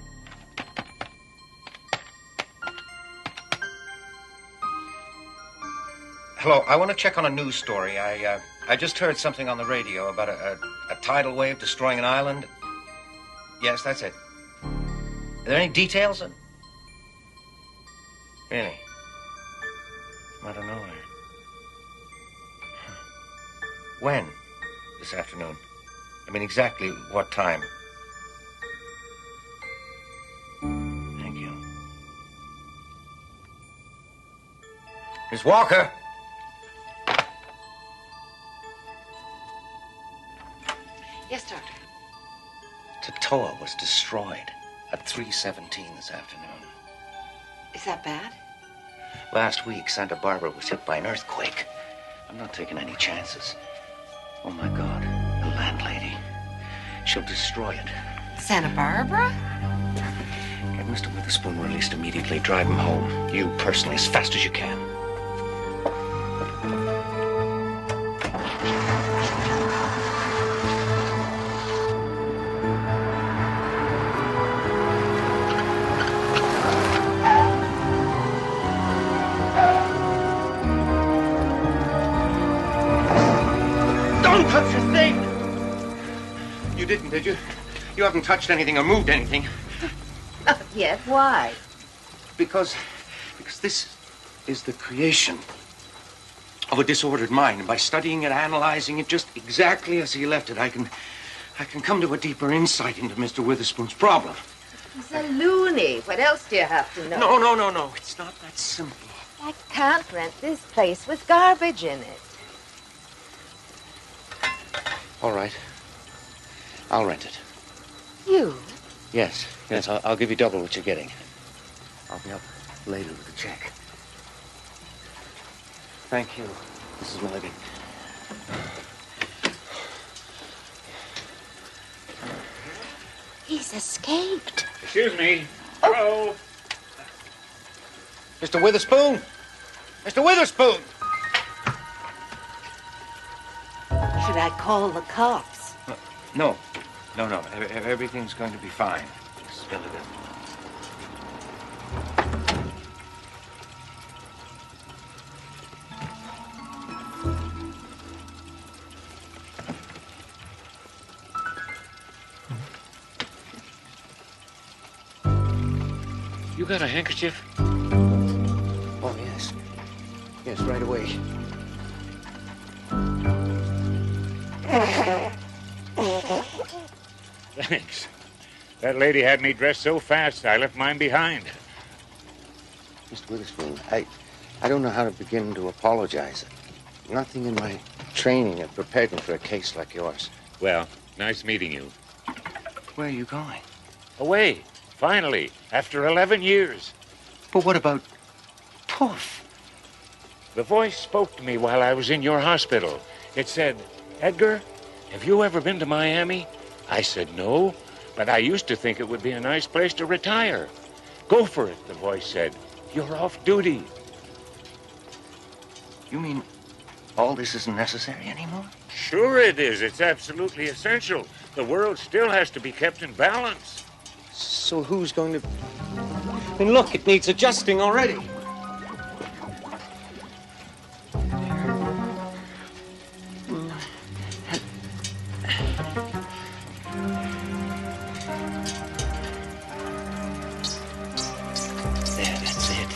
Hello, I want to check on a news story. I just heard something on the radio about a tidal wave destroying an island. Yes, that's it. Are there any details? Really? I don't know. When? This afternoon? I mean, exactly what time? Thank you. Miss Walker! Yes, Doctor. Tatoa was destroyed at 3:17 this afternoon. Is that bad? Last week, Santa Barbara was hit by an earthquake. I'm not taking any chances. Oh, my God. The landlady. She'll destroy it. Santa Barbara? Get Mr. Witherspoon released immediately. Drive him home. You personally, as fast as you can. Don't touch the thing! You didn't, did you? You haven't touched anything or moved anything. Not yet. Why? Because this is the creation of a disordered mind. And by studying it, analyzing it just exactly as he left it, I can come to a deeper insight into Mr. Witherspoon's problem. He's a loony. What else do you have to know? No. It's not that simple. I can't rent this place with garbage in it. All right. I'll rent it. You? Yes. I'll give you double what you're getting. I'll be up later with a check. Thank you, Mrs. Milligan. He's escaped. Excuse me. Hello. Mr. Witherspoon! Mr. Witherspoon! Should I call the cops? No. Everything's going to be fine, Mrs. Milligan. You got a handkerchief? Oh, yes. Yes, right away. Thanks. That lady had me dressed so fast, I left mine behind. Mr. Witherspoon, I don't know how to begin to apologize. Nothing in my training had prepared me for a case like yours. Well, nice meeting you. Where are you going? Away. Finally, after 11 years. But what about Puff? The voice spoke to me while I was in your hospital. It said, "Edgar, have you ever been to Miami?" I said, "No, but I used to think it would be a nice place to retire." "Go for it," the voice said. "You're off duty." You mean all this isn't necessary anymore? Sure it is. It's absolutely essential. The world still has to be kept in balance. So who's going to... I mean, look, it needs adjusting already. There, that's it.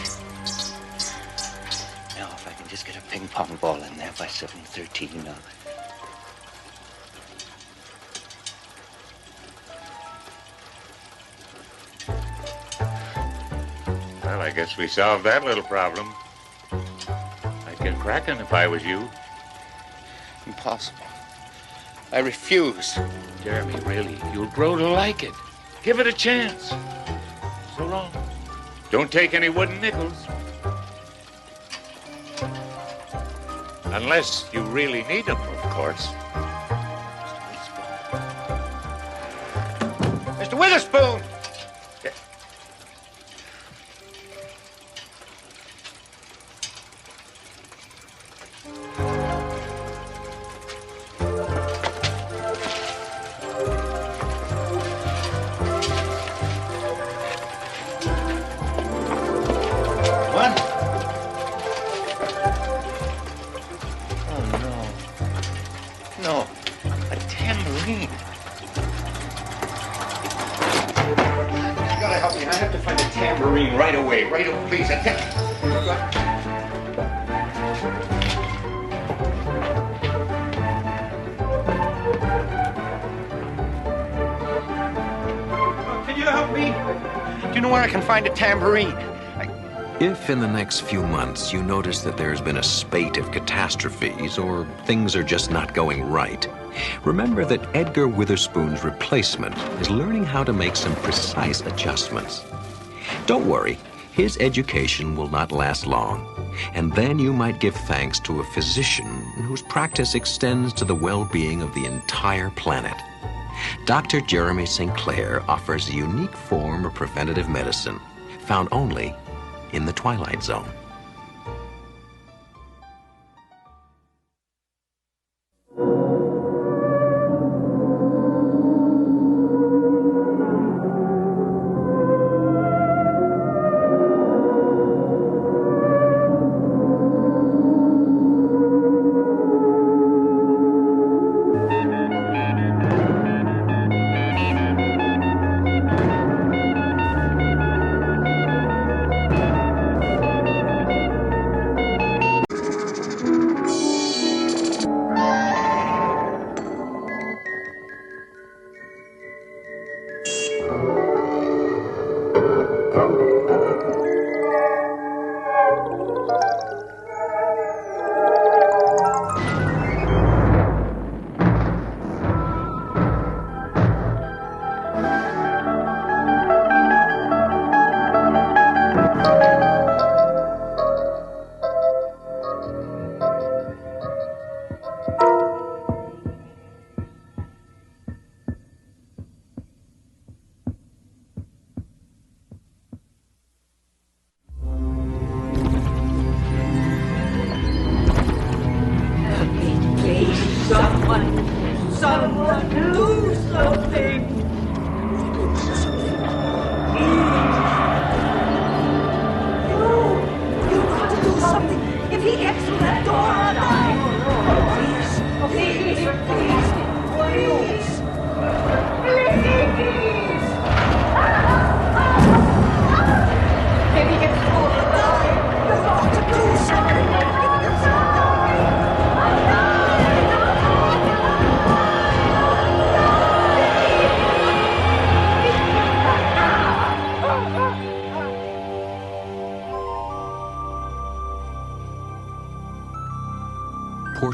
Now, if I can just get a ping pong ball in there by 7:13, Well, I guess we solved that little problem. I'd get cracking if I was you. Impossible. I refuse. Jeremy, really, you'll grow to like it. Give it a chance. So long. Don't take any wooden nickels. Unless you really need them, of course. Mr. Witherspoon! No, a tambourine. You gotta help me. I have to find a tambourine right away. Right away, please. Can you help me? Do you know where I can find a tambourine? If in the next few months you notice that there's been a spate of catastrophes or things are just not going right, remember that Edgar Witherspoon's replacement is learning how to make some precise adjustments. Don't worry, his education will not last long, and then you might give thanks to a physician whose practice extends to the well-being of the entire planet. Dr. Jeremy St. Clair offers a unique form of preventative medicine found only in the Twilight Zone.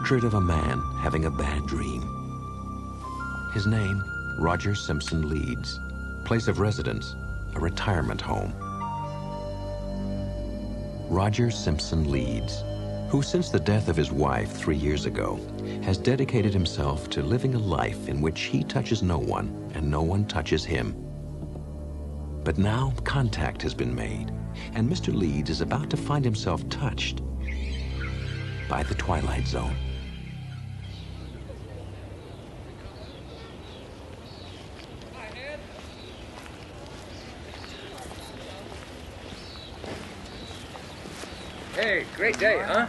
portrait of a man having a bad dream. His name, Roger Simpson Leeds. Place of residence, a retirement home. Roger Simpson Leeds, who since the death of his wife 3 years ago, has dedicated himself to living a life in which he touches no one and no one touches him. But now contact has been made, and Mr. Leeds is about to find himself touched by the Twilight Zone. Hey, great day, huh?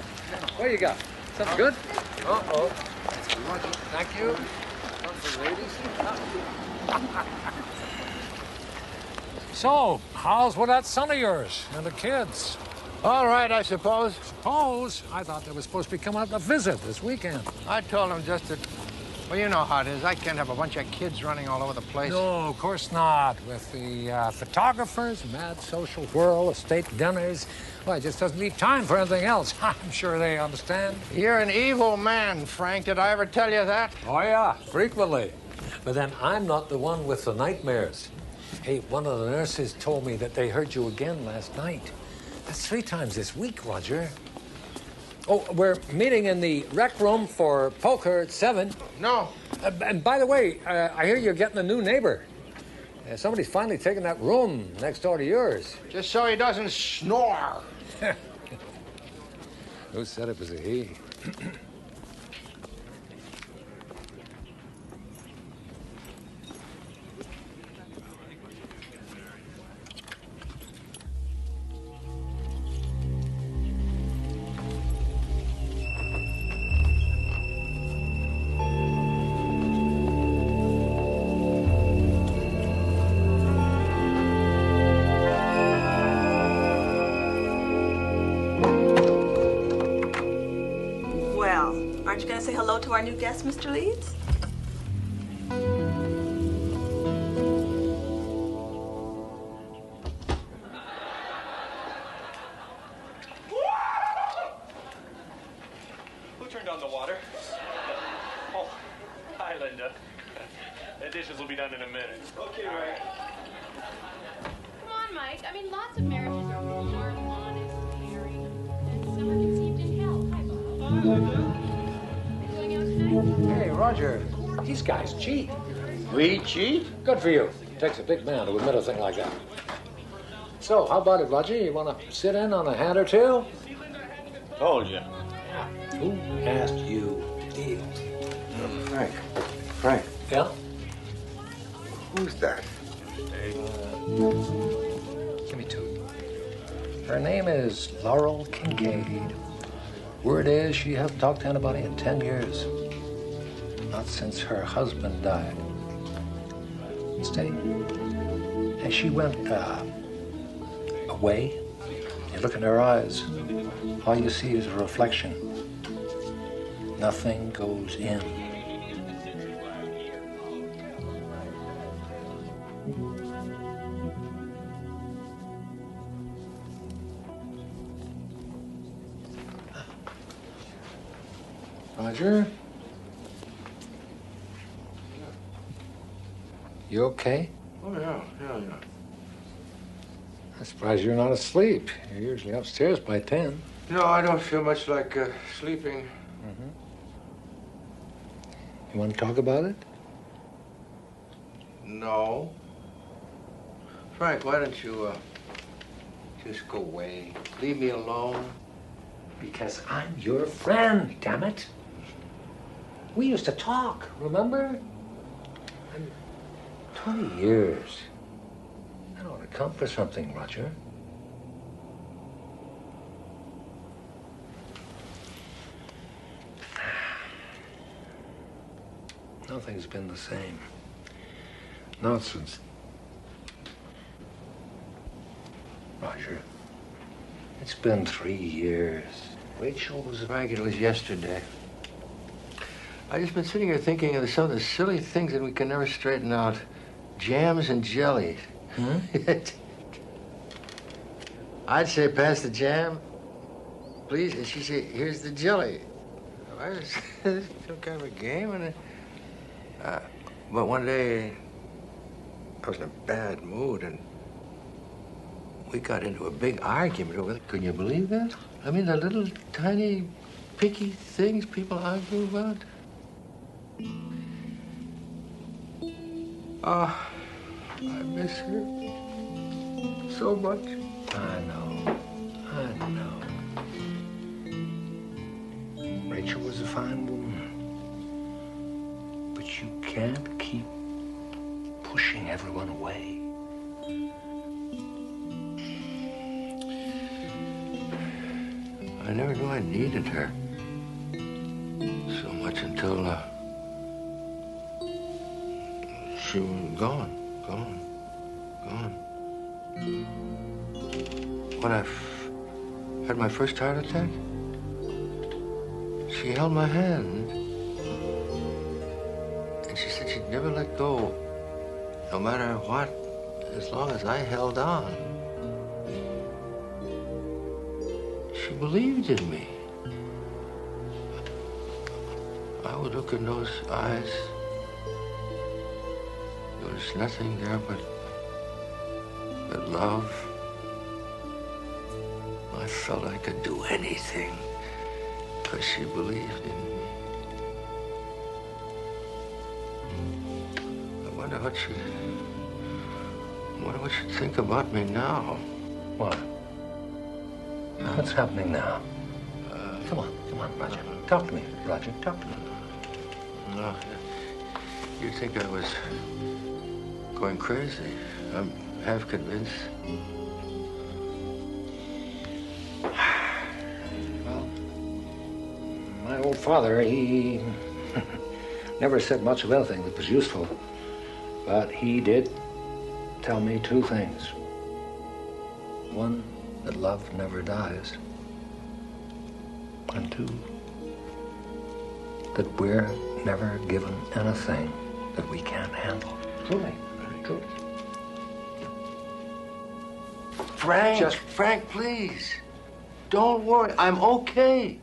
What do you got? Something good? Uh-oh. Thank you. So, how's with that son of yours and the kids? All right, I suppose. Suppose? I thought they were supposed to be coming out to visit this weekend. I told them just to... Well, you know how it is. I can't have a bunch of kids running all over the place. No, of course not. With the photographers, mad social whirl, estate dinners, well, it just doesn't leave time for anything else. I'm sure they understand. You're an evil man, Frank. Did I ever tell you that? Oh, yeah, frequently. But then I'm not the one with the nightmares. Hey, one of the nurses told me that they heard you again last night. That's 3 times this week, Roger. Oh, we're meeting in the rec room for poker at 7. No. And by the way, I hear you're getting a new neighbor. Somebody's finally taken that room next door to yours. Just so he doesn't snore. Who said it was a he? Aren't you going to say hello to our new guest, Mr. Leeds? Who turned on the water? Oh, hi, Linda. The dishes will be done in a minute. Okay, right. Come on, Mike. I mean, lots of marriages are warm, honest, caring, and some are conceived in hell. Hi, Bob. Hey, Roger, these guys cheat. We cheat? Good for you. It takes a big man to admit a thing like that. So, how about it, Roger? You want to sit in on a hand or two? Told you. Who asked you? Frank. Frank. Yeah? Who's that? Give me 2. Her name is Laurel Kincaid. Word is she hasn't talked to anybody in 10 years. Not since her husband died. Steady. And she went, away. You look in her eyes, all you see is a reflection. Nothing goes in. Roger? You okay? Oh, yeah. I'm surprised you're not asleep. You're usually upstairs by 10. No, I don't feel much like sleeping. Mm-hmm. You want to talk about it? No. Frank, why don't you just go away? Leave me alone. Because I'm your friend, damn it. We used to talk, remember? 20 years. That ought to count for something, Roger. Nothing's been the same. Not since... Roger, it's been 3 years. Rachel was Frank, it was yesterday. I've just been sitting here thinking of some of the silly things that we can never straighten out. Jams and jellies. Hmm? I'd say, pass the jam, please. And she'd say, here's the jelly. Why is this some kind of a game? And but one day, I was in a bad mood, and we got into a big argument over it. Can you believe that? I mean, the little tiny, picky things people argue about. Oh, I miss her so much. I know. Rachel was a fine woman. But you can't keep pushing everyone away. I never knew I needed her so much until she was gone. When I had my first heart attack, she held my hand. And she said she'd never let go, no matter what, as long as I held on. She believed in me. I would look in those eyes. There was nothing there but love. I felt I could do anything because she believed in me. I wonder what she'd think about me now. What? What's happening now? Come on, Roger. Talk to me, Roger. Talk to me. No, you'd think I was going crazy. I'm half convinced. Well, my old father, he never said much of anything that was useful, but he did tell me two things. One, that love never dies. And two, that we're never given anything that we can't handle. Truly, truly. Frank, please. Don't worry. I'm okay.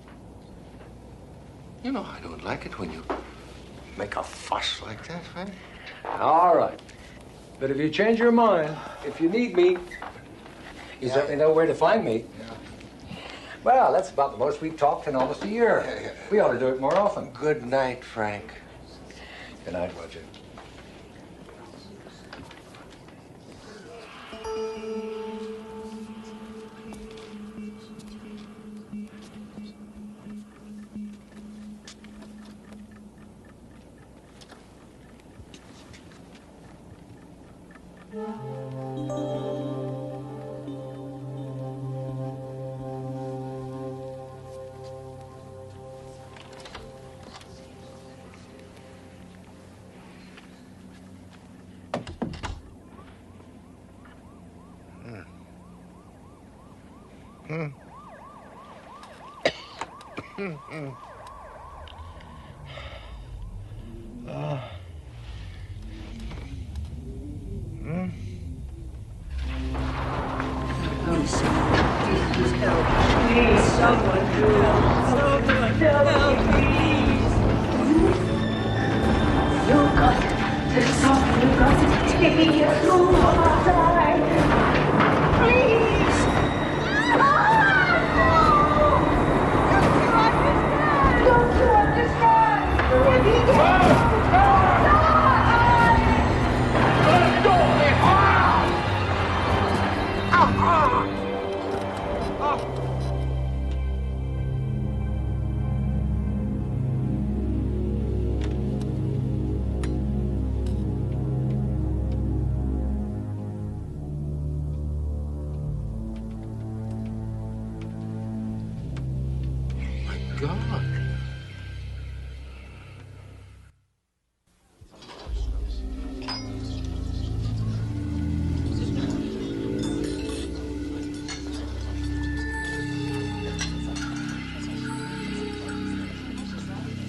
You know I don't like it when you make a fuss like that, Frank. All right. But if you change your mind, if you need me, you certainly know where to find me. Well, that's about the most we've talked in almost a year. We ought to do it more often. Good night, Frank. Good night, Roger.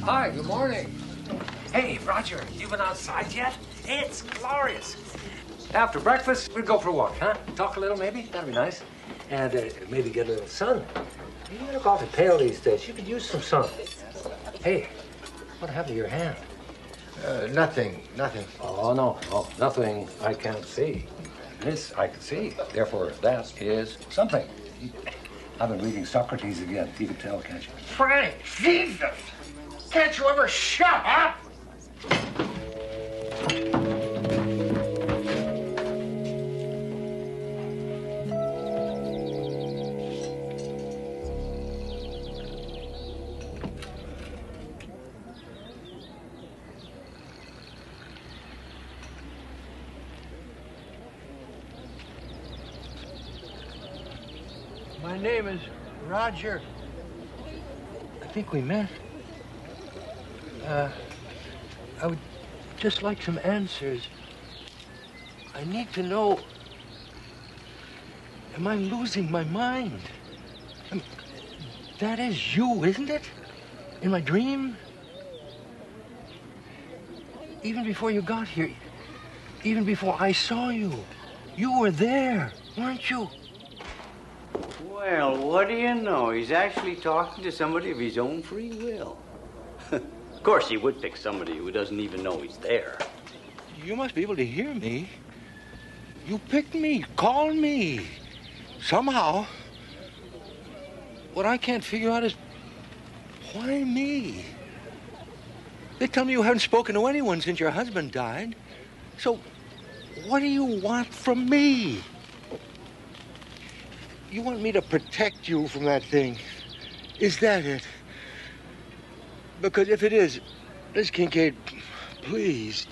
Hi, good morning. Hey, Roger, you been outside yet? It's glorious. After breakfast, we'd go for a walk, huh? Talk a little, maybe? That'd be nice. And maybe get a little sun. You look awfully pale these days. You could use some sun. Hey, what happened to your hand? Nothing. Oh, no, nothing I can't see. This I can see. Therefore, that is something. I've been reading Socrates again. You can tell, can't you? Frank, Jesus! Can't you ever shut up? My name is Roger. I think we met. I would just like some answers. I need to know, am I losing my mind? That is you, isn't it? In my dream? Even before you got here, even before I saw you, you were there, weren't you? Well, what do you know? He's actually talking to somebody of his own free will. Of course, he would pick somebody who doesn't even know he's there. You must be able to hear me. You picked me, called me. Somehow. What I can't figure out is, why me? They tell me you haven't spoken to anyone since your husband died. So, what do you want from me? You want me to protect you from that thing. Is that it? Because if it is, Miss Kincaid, please,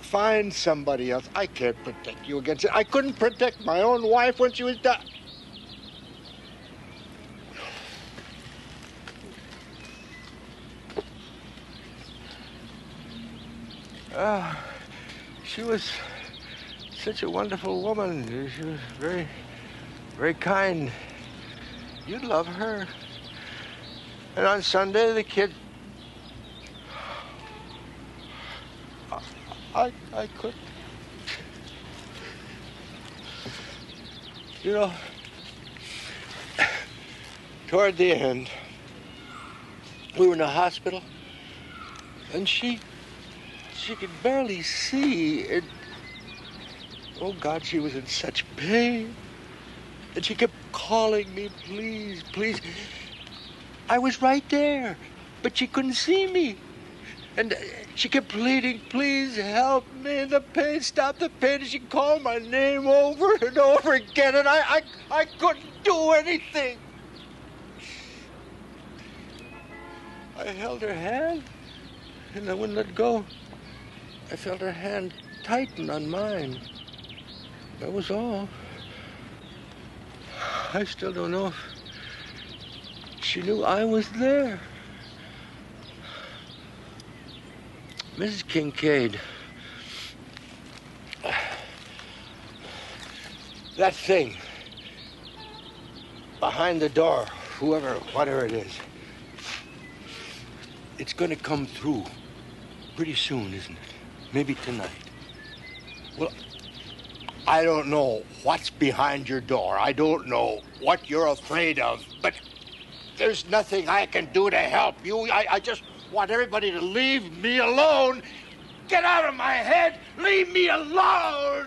find somebody else. I can't protect you against it. I couldn't protect my own wife when she was dying. She was such a wonderful woman. She was very, very kind. You'd love her. And on Sunday, the kid... I couldn't. You know, toward the end, we were in the hospital, and she could barely see, and oh God, she was in such pain. And she kept calling me, please, please. I was right there, but she couldn't see me. And she kept pleading, please help me, the pain, stop the pain. And she called my name over and over again, and I couldn't do anything. I held her hand, and I wouldn't let go. I felt her hand tighten on mine. That was all. I still don't know if she knew I was there. Mrs. Kincaid, that thing behind the door, whatever it is, it's going to come through pretty soon, isn't it? Maybe tonight. Well, I don't know what's behind your door. I don't know what you're afraid of, but there's nothing I can do to help you. I just want everybody to leave me alone. Get out of my head. Leave me alone.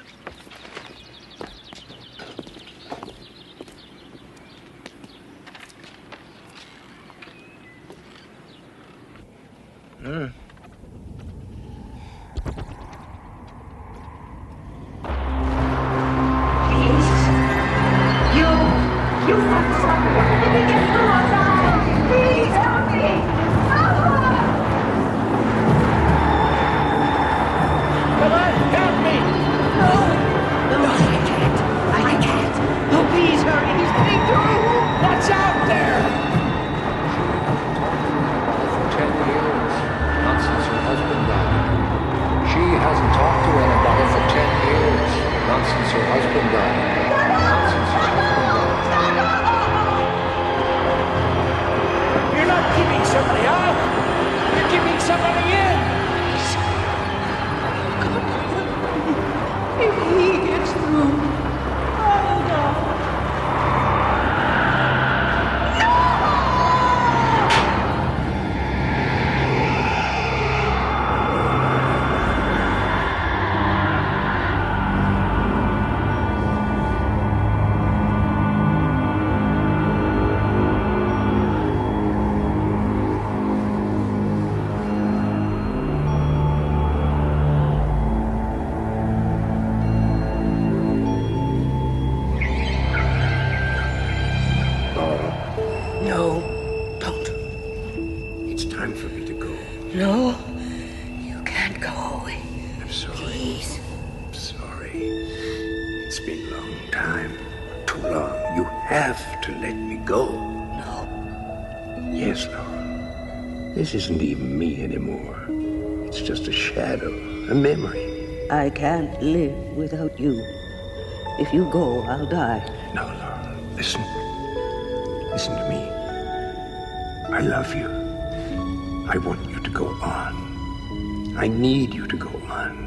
sorry. Please. I'm sorry. It's been a long time. Too long. You have to let me go. No. Yes, Laura. This isn't even me anymore. It's just a shadow, a memory. I can't live without you. If you go, I'll die. No, Laura. Listen. Listen to me. I love you. I want you to go on. I need you to go on.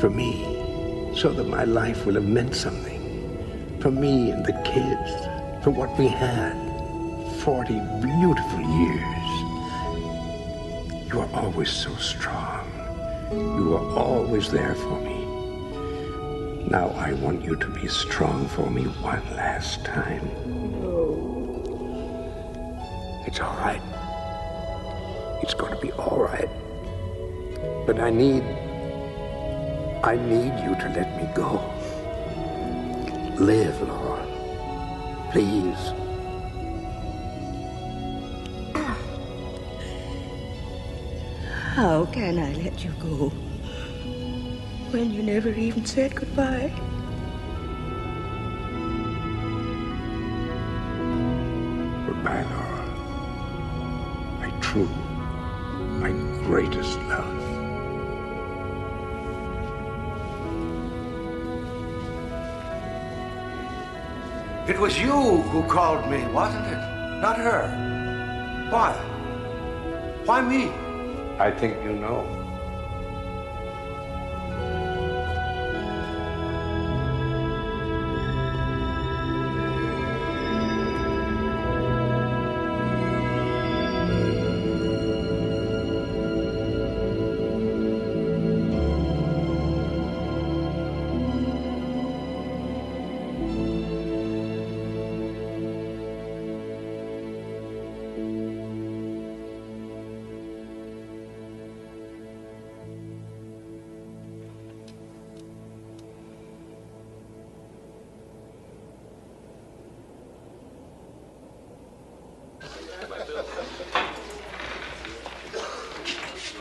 For me, so that my life will have meant something. For me and the kids. For what we had. 40 beautiful years. You are always so strong. You are always there for me. Now I want you to be strong for me one last time. It's all right. It's going to be all right. But I need you to let me go. Live, Laura. Please. How can I let you go when you never even said goodbye? Goodbye, Laura. My true, my greatest love. It was you who called me, wasn't it? Not her. Why? Why me? I think you know.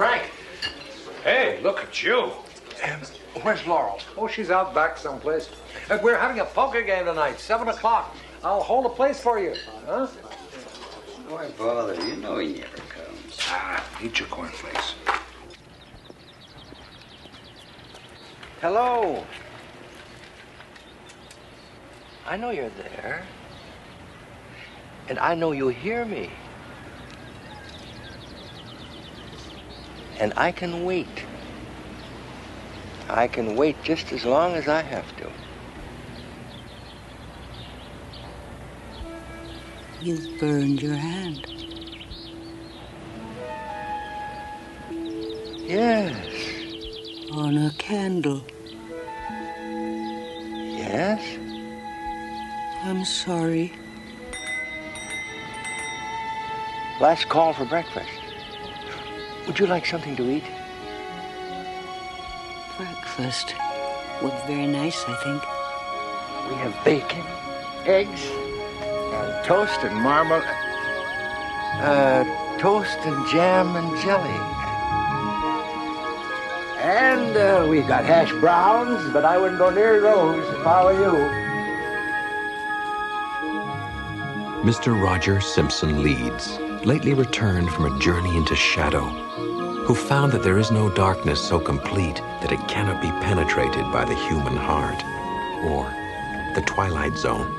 Frank! Hey, look at you. Where's Laurel? Oh, she's out back someplace. We're having a poker game tonight, 7 o'clock. I'll hold a place for you. Huh? Why bother? You know he never comes. Eat your cornflakes. Hello. I know you're there. And I know you hear me. And I can wait. I can wait just as long as I have to. You've burned your hand. Yes. On a candle. Yes? I'm sorry. Last call for breakfast. Would you like something to eat? Breakfast was very nice, I think. We have bacon, eggs, toast and marmalade. Toast and jam and jelly. And we got hash browns, but I wouldn't go near those if I were you. Mr. Roger Simpson Leeds lately returned from a journey into shadow, who found that there is no darkness so complete that it cannot be penetrated by the human heart, or the Twilight Zone.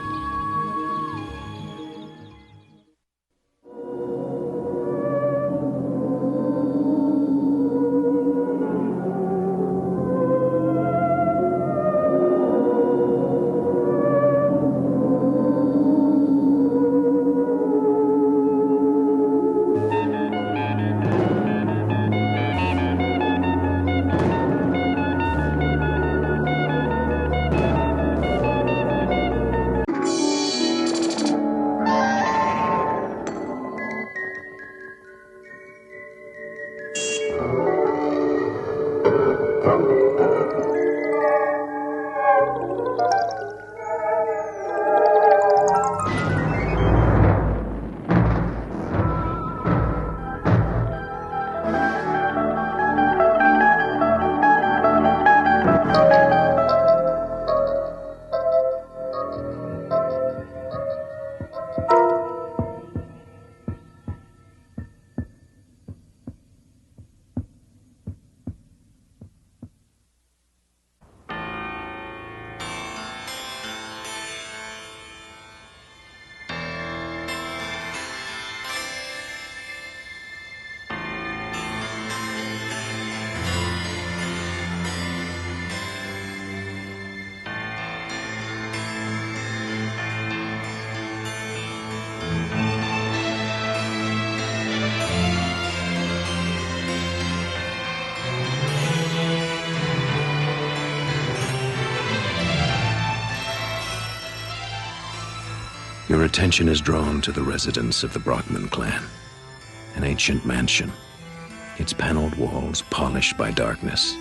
Your attention is drawn to the residence of the Brockman clan, an ancient mansion, its paneled walls polished by darkness,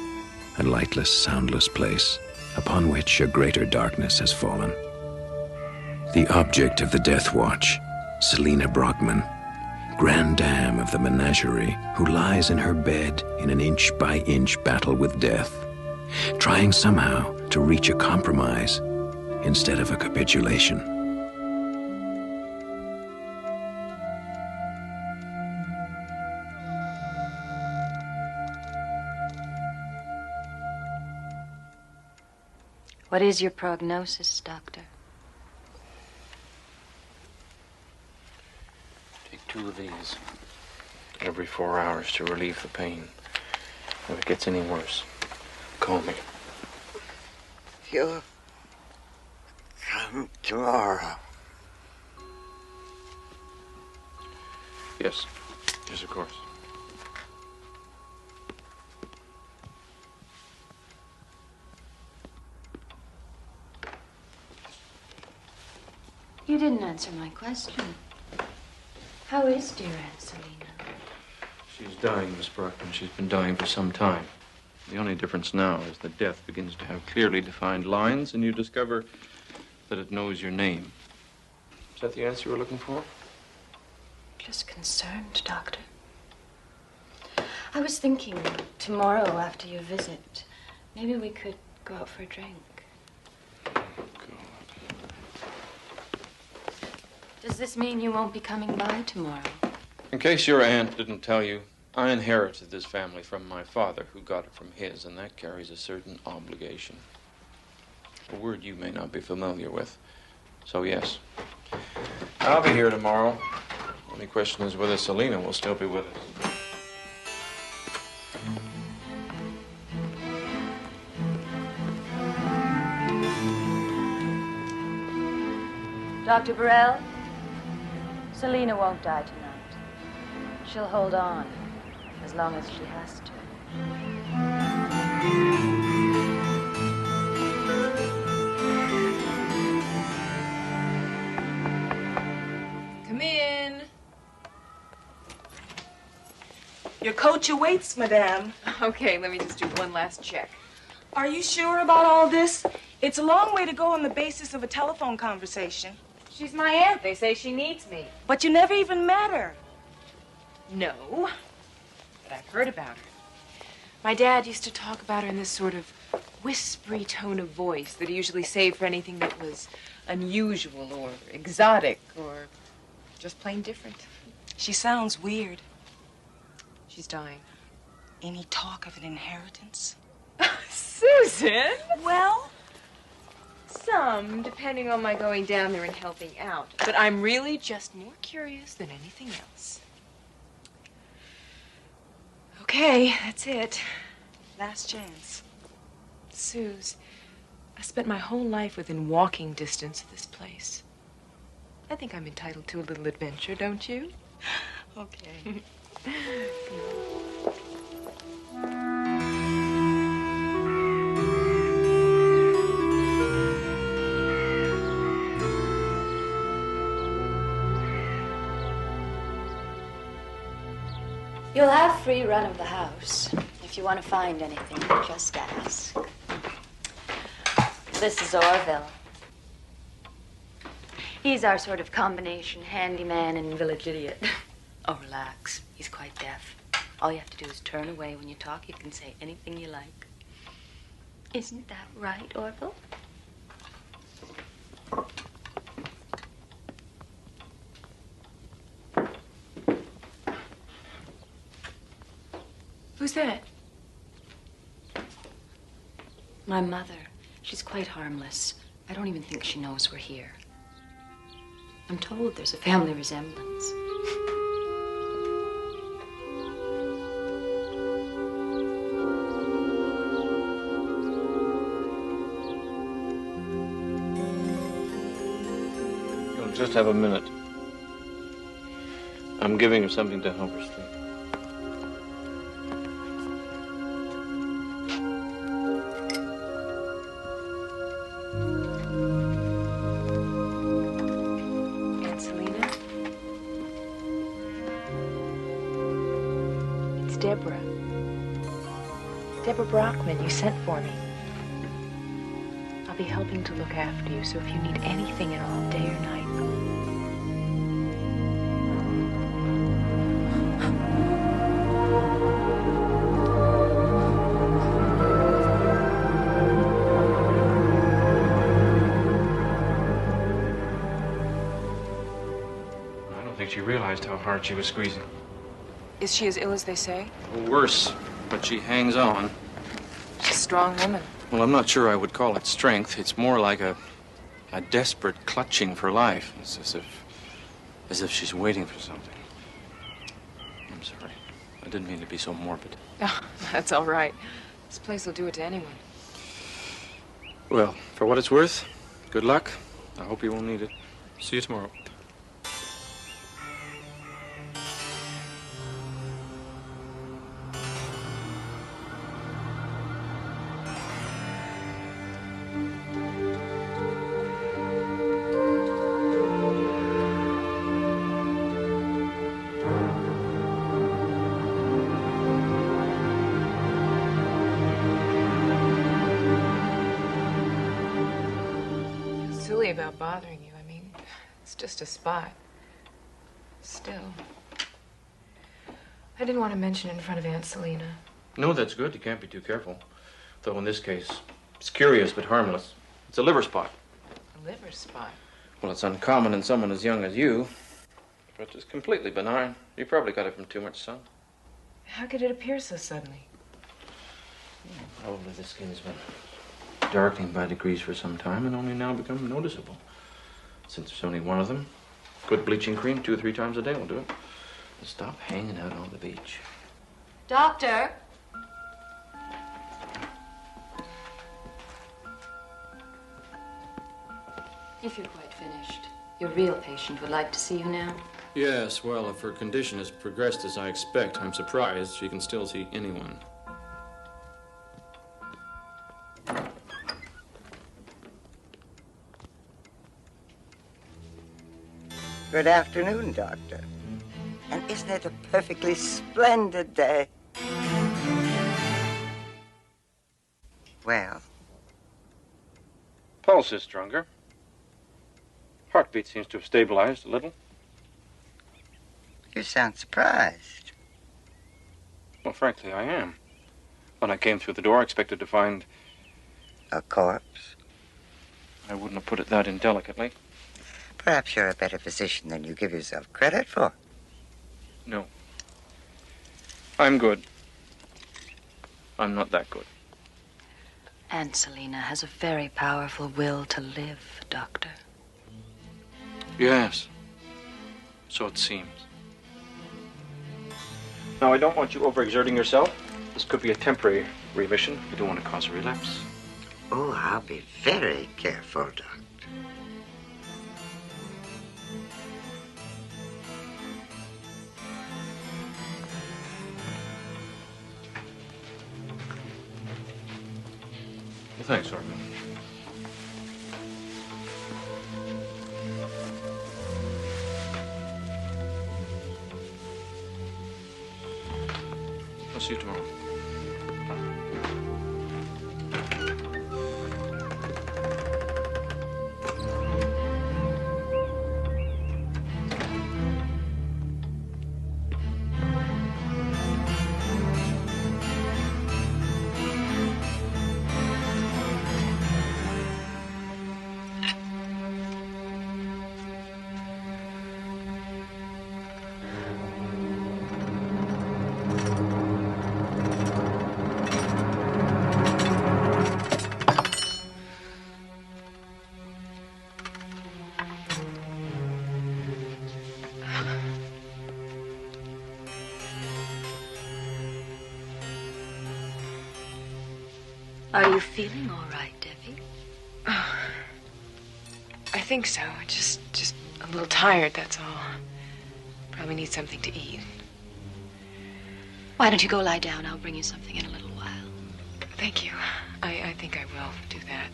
a lightless, soundless place upon which a greater darkness has fallen. The object of the Death Watch, Selina Brockman, grand dame of the menagerie, who lies in her bed in an inch-by-inch battle with death, trying somehow to reach a compromise instead of a capitulation. What is your prognosis, Doctor? Take 2 of these every 4 hours to relieve the pain. If it gets any worse, call me. You'll come tomorrow. Yes. Yes, of course. You didn't answer my question. How is dear Aunt Selina? She's dying, Miss Brockman. She's been dying for some time. The only difference now is that death begins to have clearly defined lines, and you discover that it knows your name. Is that the answer you were looking for? Just concerned, Doctor. I was thinking tomorrow after your visit, maybe we could go out for a drink. Does this mean you won't be coming by tomorrow? In case your aunt didn't tell you, I inherited this family from my father, who got it from his, and that carries a certain obligation. A word you may not be familiar with. So, yes, I'll be here tomorrow. Only question is whether Selina will still be with us. Dr. Burrell, Selina won't die tonight. She'll hold on as long as she has to. Come in. Your coach awaits, madame. Okay, let me just do one last check. Are you sure about all this? It's a long way to go on the basis of a telephone conversation. She's my aunt. They say she needs me. But you never even met her. No, but I've heard about her. My dad used to talk about her in this sort of whispery tone of voice that he usually saved for anything that was unusual or exotic or just plain different. She sounds weird. She's dying. Any talk of an inheritance? Susan! Well? Some, depending on my going down there and helping out. But I'm really just more curious than anything else. Okay, that's it. Last chance. Suze, I spent my whole life within walking distance of this place. I think I'm entitled to a little adventure, don't you? Okay. You'll have free run of the house. If you want to find anything, just ask. This is Orville. He's our sort of combination handyman and village idiot. Oh, relax. He's quite deaf. All you have to do is turn away when you talk. You can say anything you like. Isn't that right, Orville? Who's that? My mother. She's quite harmless. I don't even think she knows we're here. I'm told there's a family resemblance. You'll just have a minute. I'm giving her something to help her sleep. Deborah. Deborah Brockman, you sent for me. I'll be helping to look after you, so if you need anything at all, day or night. I don't think she realized how hard she was squeezing. Is she as ill as they say? Worse, but she hangs on. She's a strong woman. Well, I'm not sure I would call it strength. It's more like a desperate clutching for life. It's as if she's waiting for something. I'm sorry. I didn't mean to be so morbid. Oh, that's all right. This place will do it to anyone. Well, for what it's worth, good luck. I hope you won't need it. See you tomorrow. Silly about bothering you. I mean, it's just a spot. Still. I didn't want to mention it in front of Aunt Selina. No, that's good. You can't be too careful. Though in this case, it's curious but harmless. It's a liver spot. A liver spot? Well, it's uncommon in someone as young as you, but it's completely benign. You probably got it from too much sun. How could it appear so suddenly? Probably the skin's been darkening by degrees for some time and only now become noticeable. Since there's only one of them, good bleaching cream 2 or 3 times a day will do it. And stop hanging out on the beach. Doctor? If you're quite finished, your real patient would like to see you now. Yes, well, if her condition has progressed as I expect, I'm surprised she can still see anyone. Good afternoon, Doctor. And isn't it a perfectly splendid day? Well? Pulse is stronger. Heartbeat seems to have stabilized a little. You sound surprised. Well, frankly, I am. When I came through the door, I expected to find... a corpse? I wouldn't have put it that indelicately. Perhaps you're a better physician than you give yourself credit for. No. I'm good. I'm not that good. Aunt Selina has a very powerful will to live, Doctor. Yes. So it seems. Now, I don't want you overexerting yourself. This could be a temporary remission. You don't want to cause a relapse. Oh, I'll be very careful, Doctor. Well, thanks, Harvey. I'll see you tomorrow. Are you feeling all right, Debbie? Oh, I think so. Just a little tired, that's all. Probably need something to eat. Why don't you go lie down? I'll bring you something in a little while. Thank you. I think I will do that.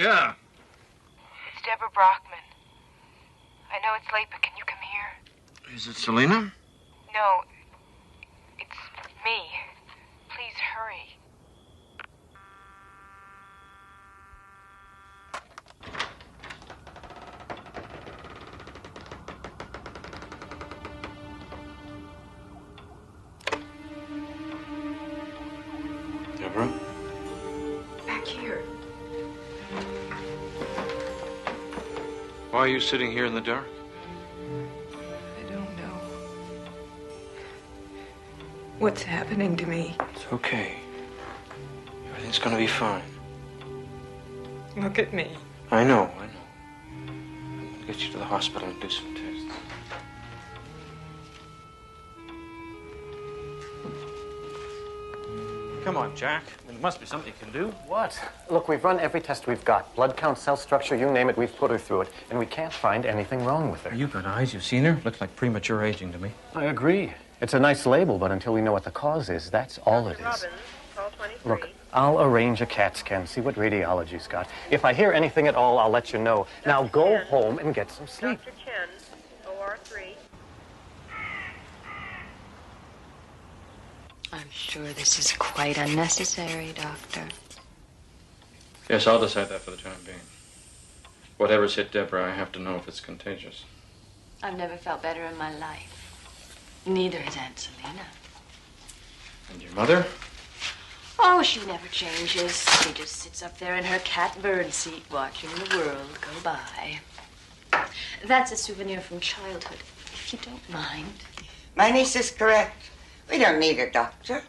Yeah. It's Deborah Brockman. I know it's late, but can you come here? Is it Selena? No, it's me. Please hurry. Deborah? Back here. Why are you sitting here in the dark? I don't know. What's happening to me? It's okay. Everything's gonna be fine. Look at me. I know. I'm gonna get you to the hospital and do some tests. Come on, Jack. There must be something you can do. What? Look, we've run every test we've got. Blood count, cell structure, you name it, we've put her through it. And we can't find anything wrong with her. You've got eyes. You've seen her. Looks like premature aging to me. I agree. It's a nice label, but until we know what the cause is, that's all it is. Look, I'll arrange a CAT scan, see what radiology's got. If I hear anything at all, I'll let you know. Now go home and get some sleep. Dr. Chen, OR3. I'm sure this is quite unnecessary, Doctor. Yes, I'll decide that for the time being. Whatever's hit Deborah, I have to know if it's contagious. I've never felt better in my life. Neither has Aunt Selena. And your mother? Oh, she never changes. She just sits up there in her cat bird seat watching the world go by. That's a souvenir from childhood, if you don't mind. My niece is correct. We don't need a doctor.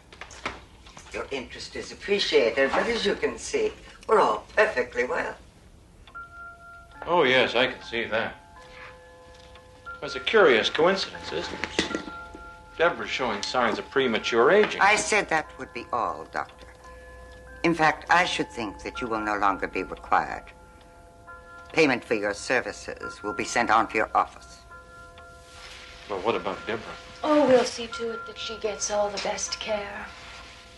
Your interest is appreciated, but as you can see, we're all perfectly well. Oh, yes, I can see that. It's a curious coincidence, isn't it? Deborah's showing signs of premature aging. I said that would be all, Doctor. In fact, I should think that you will no longer be required. Payment for your services will be sent on to your office. Well, what about Deborah? Oh, we'll see to it that she gets all the best care.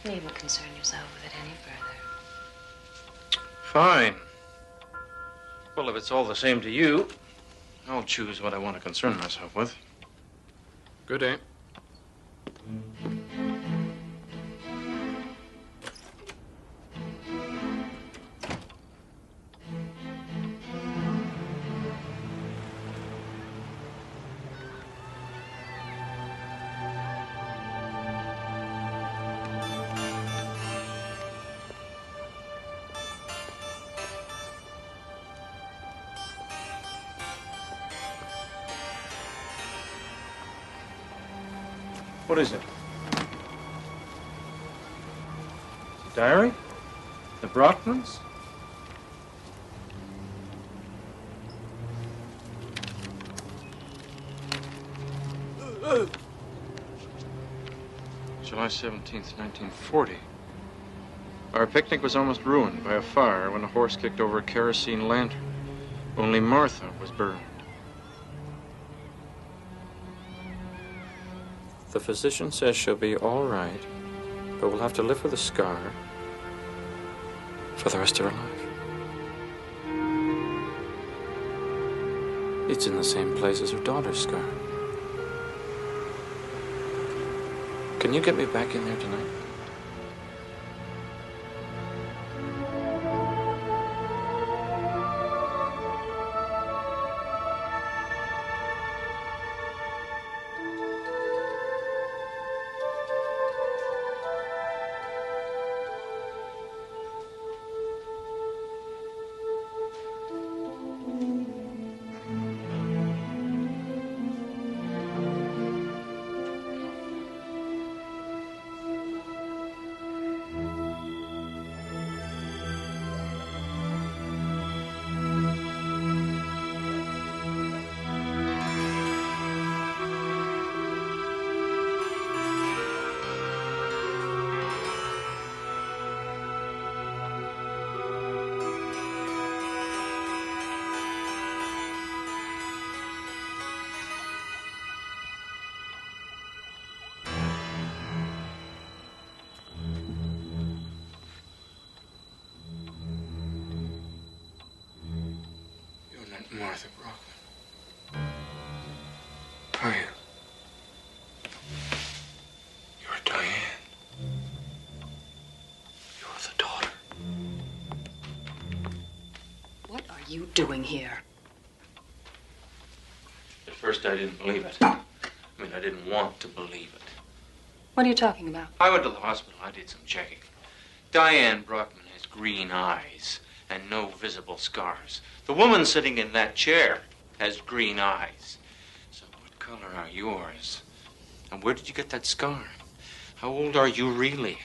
You needn't concern yourself with it any further. Fine. Well, if it's all the same to you, I'll choose what I want to concern myself with. Good day. What is it? Diary? The Brockmans? July 17th, 1940. Our picnic was almost ruined by a fire when a horse kicked over a kerosene lantern. Only Martha was burned. The physician says she'll be all right, but we'll have to live with a scar for the rest of her life. It's in the same place as her daughter's scar. Can you get me back in there tonight? Martha Brockman. Are you? You're Diane. You're the daughter. What are you doing here? At first, I didn't believe it. I mean, I didn't want to believe it. What are you talking about? I went to the hospital. I did some checking. Diane Brockman has green eyes and no visible scars. The woman sitting in that chair has green eyes. So what color are yours? And where did you get that scar? How old are you really,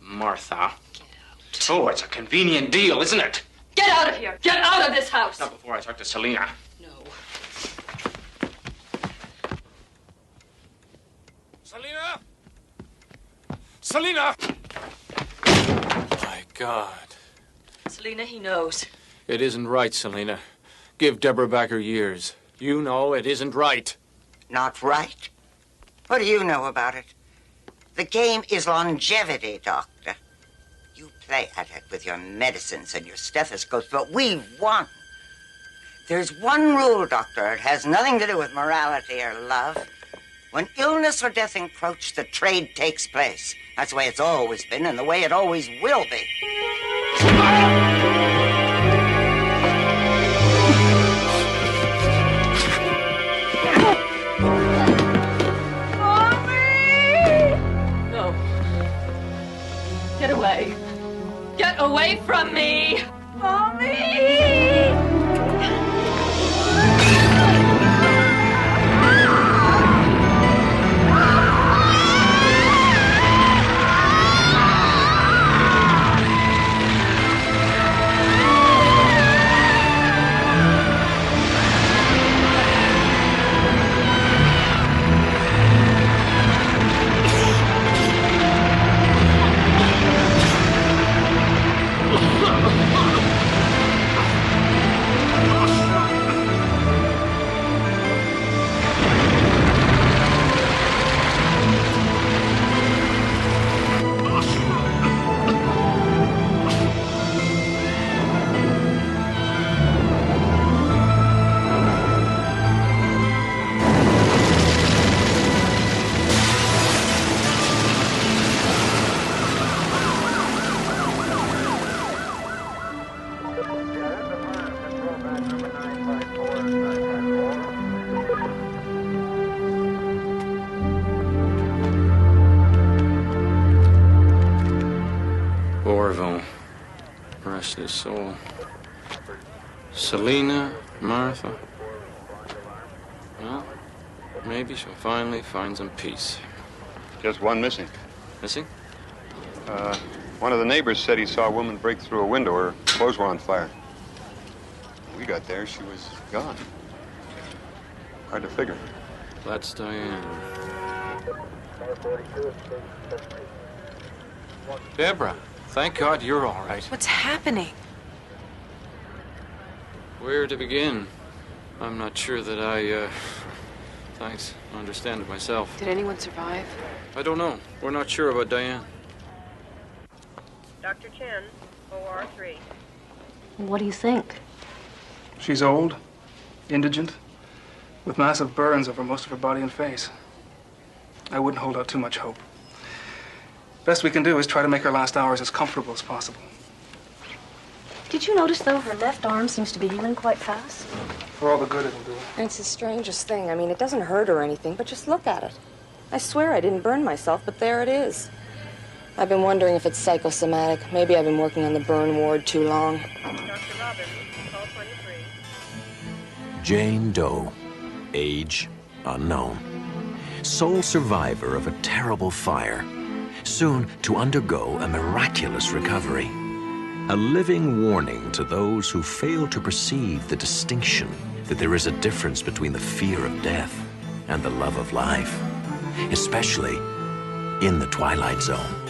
Martha? Get out. Oh, it's a convenient deal, isn't it? Get out of here! Get out of this house! Not before I talk to Selena. No. Selena! Selena! My God. Selena, he knows. It isn't right, Selena. Give Deborah back her years. You know it isn't right. Not right? What do you know about it? The game is longevity, Doctor. You play at it with your medicines and your stethoscopes, but we've won. There's one rule, Doctor. It has nothing to do with morality or love. When illness or death encroach, the trade takes place. That's the way it's always been and the way it always will be. No. Get away. Get away from me! Mommy! Orville, rest his soul. Selena, Martha. Well, maybe she'll finally find some peace. Just one missing. Missing? One of the neighbors said he saw a woman break through a window. Her clothes were on fire. When we got there, she was gone. Hard to figure. That's Diane. Deborah, thank God you're all right. What's happening? Where to begin? I'm not sure that I, thanks, understand it myself. Did anyone survive? I don't know. We're not sure about Diane. Dr. Chen, OR 3. What do you think? She's old, indigent, with massive burns over most of her body and face. I wouldn't hold out too much hope. Best we can do is try to make her last hours as comfortable as possible. Did you notice, though, her left arm seems to be healing quite fast? For all the good it'll do. It's the strangest thing. I mean, it doesn't hurt or anything, but just look at it. I swear I didn't burn myself, but there it is. I've been wondering if it's psychosomatic. Maybe I've been working on the burn ward too long. Dr. Robbins, call 23. Jane Doe, age unknown. Sole survivor of a terrible fire, soon to undergo a miraculous recovery. A living warning to those who fail to perceive the distinction that there is a difference between the fear of death and the love of life, especially in the Twilight Zone.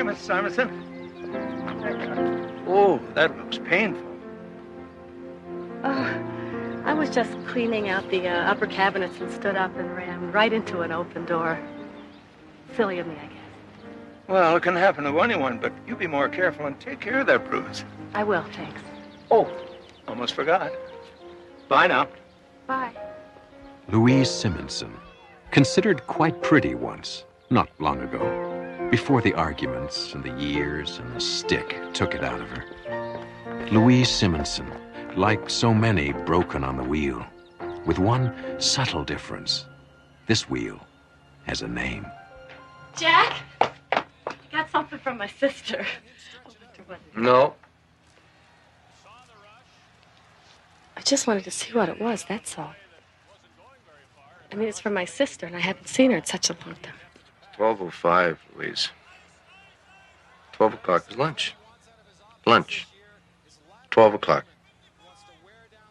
Miss Simonson. Oh, that looks painful. Oh, I was just cleaning out the upper cabinets and stood up and ran right into an open door. Silly of me, I guess. Well, it can happen to anyone, but you be more careful and take care of that bruise. I will, thanks. Oh, almost forgot. Bye now. Bye. Louise Simonson, considered quite pretty once, not long ago, before the arguments and the years and the stick took it out of her. Louise Simonson, like so many broken on the wheel, with one subtle difference. This wheel has a name. Jack? I got something from my sister. No. I just wanted to see what it was, that's all. I mean, it's from my sister, and I haven't seen her in such a long time. 12:05, Louise. 12 o'clock is lunch. Lunch. 12 o'clock.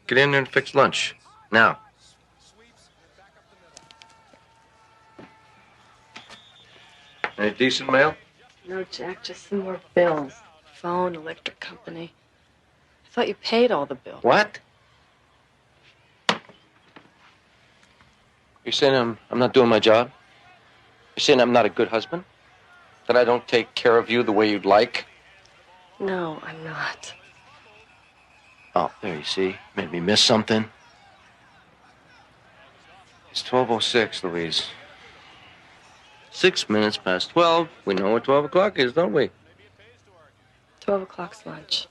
Get in there and fix lunch. Now. Any decent mail? No, Jack, just some more bills. Phone, electric company. I thought you paid all the bills. What? You're saying I'm not doing my job? You're saying I'm not a good husband? That I don't take care of you the way you'd like? No, I'm not. Oh, there you see. Made me miss something. It's 12:06, Louise. 6 minutes past 12. We know what 12 o'clock is, don't we? 12 o'clock's lunch.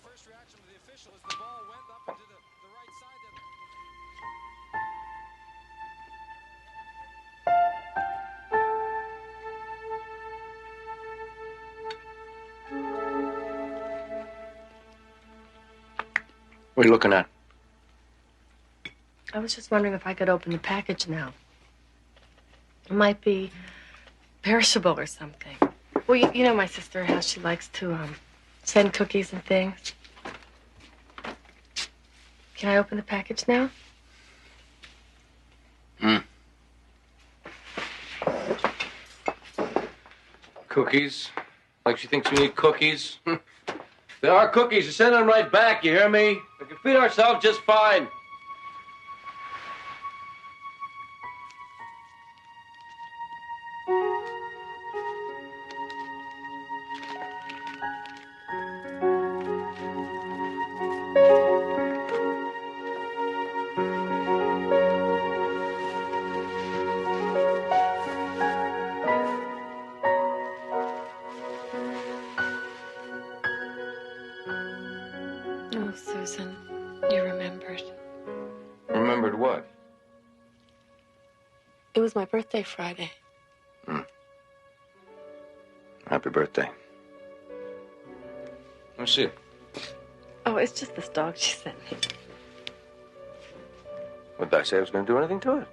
What are you looking at? I was just wondering if I could open the package now. It might be perishable or something. Well, you know my sister, how she likes to send cookies and things. Can I open the package now? Cookies? Like she thinks we need cookies? There are cookies. You send them right back, you hear me? We can feed ourselves just fine. Oh, Susan, you remembered. Remembered what? It was my birthday Friday. Happy birthday. Let me see it. Oh, it's just this dog she sent me. What did I say I was going to do anything to it?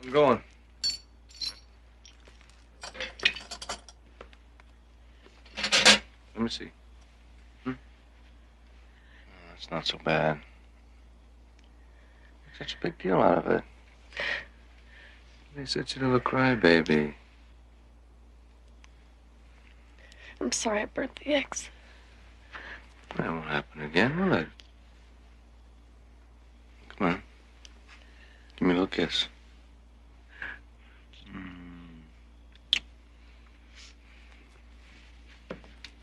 I'm going. Let me see. That's not so bad. Make such a big deal out of it. They said you little crybaby. I'm sorry I burnt the eggs. That won't happen again, will it? Come on. Give me a little kiss.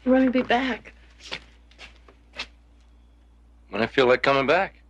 When will you be back? When I feel like coming back.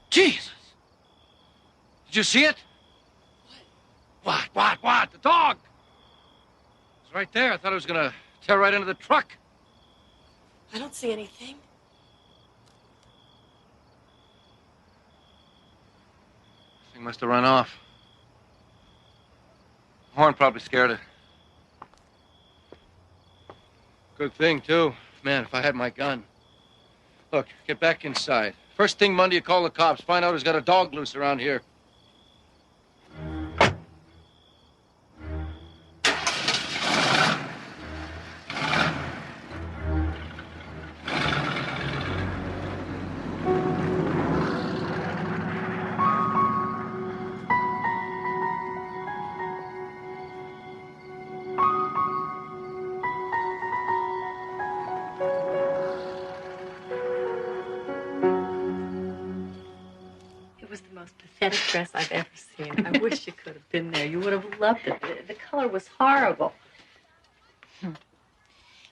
Jesus! Did you see it? What? The dog! It was right there. I thought it was gonna tear right into the truck. I don't see anything. Thing must have run off. Horn probably scared it. Good thing, too. Man, if I had my gun. Look, get back inside. First thing Monday, you call the cops. Find out who's got a dog loose around here. It was the most pathetic dress I've ever seen. I wish you could have been there. You would have loved it. The color was horrible.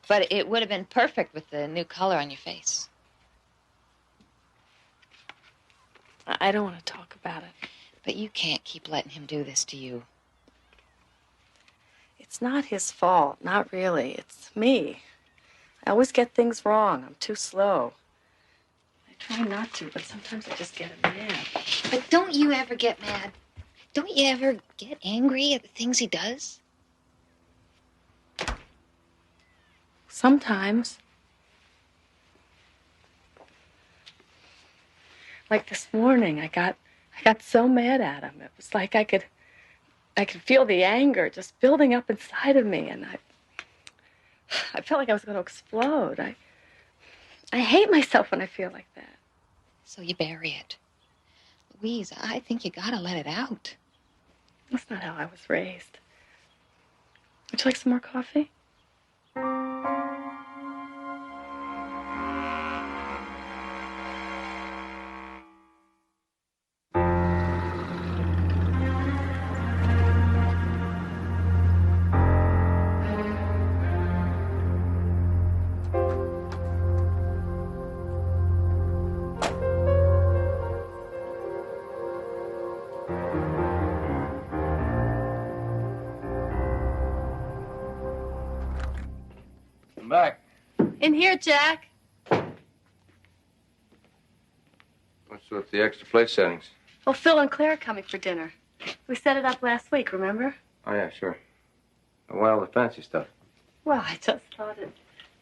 But it would have been perfect with the new color on your face. I don't want to talk about it. But you can't keep letting him do this to you. It's not his fault. Not really. It's me. I always get things wrong. I'm too slow. I try not to, but sometimes I just get mad. But don't you ever get mad? Don't you ever get angry at the things he does? Sometimes. Like this morning, I got so mad at him. It was like I could feel the anger just building up inside of me, and I felt like I was going to explode. I hate myself when I feel like that. So you bury it. Louise, I think you gotta let it out. That's not how I was raised. Would you like some more coffee? I'm back. In here, Jack. What's with the extra plate settings? Well, Phil and Claire are coming for dinner. We set it up last week, remember? Oh, yeah, sure. Why all the fancy stuff? Well, I just thought it'd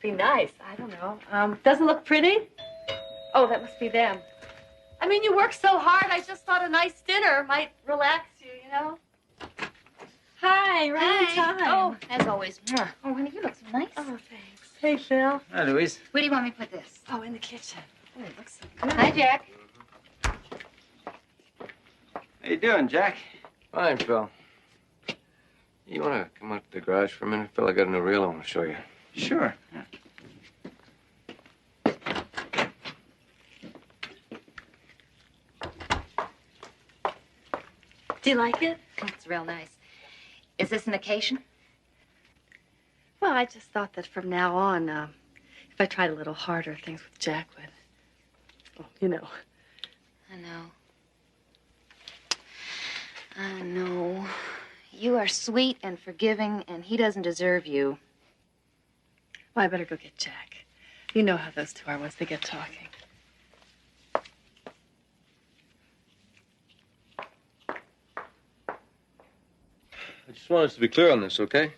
be nice. I don't know. Doesn't look pretty? Oh, that must be them. I mean, you work so hard, I just thought a nice dinner might relax you, you know? Hi, right on time. Oh, as always. Oh, honey, you look so nice. Oh, thanks. Hey, Phil. Hi, Louise. Where do you want me to put this? Oh, in the kitchen. Oh, it looks so good. Hi, Jack. How you doing, Jack? Fine, Phil. You want to come out to the garage for a minute, Phil? I got a new reel I want to show you. Sure. Yeah. Do you like it? It's real nice. Is this an occasion? Well, I just thought that from now on, if I tried a little harder, things with Jack would, well, you know. I know. I know. You are sweet and forgiving, and he doesn't deserve you. Well, I better go get Jack. You know how those two are once they get talking. I just want us to be clear on this, okay?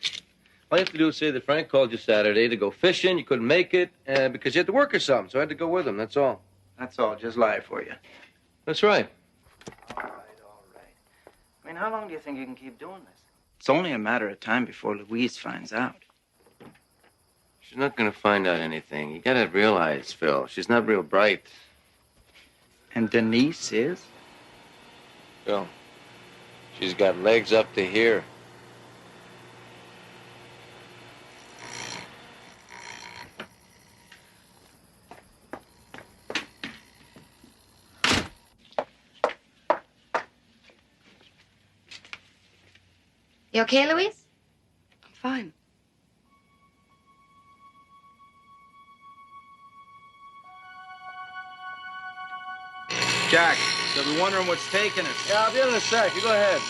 All you have to do is say that Frank called you Saturday to go fishing. You couldn't make it because you had to work or something, so I had to go with him. That's all. That's all. Just lie for you. That's right. All right. I And how long do you think you can keep doing this? It's only a matter of time before Louise finds out. She's not gonna find out anything. You gotta realize, Phil, she's not real bright. And Denise is? Phil, she's got legs up to here. You okay, Louise? I'm fine. Jack, they'll be wondering what's taking us. Yeah, I'll be in a sec. You go ahead.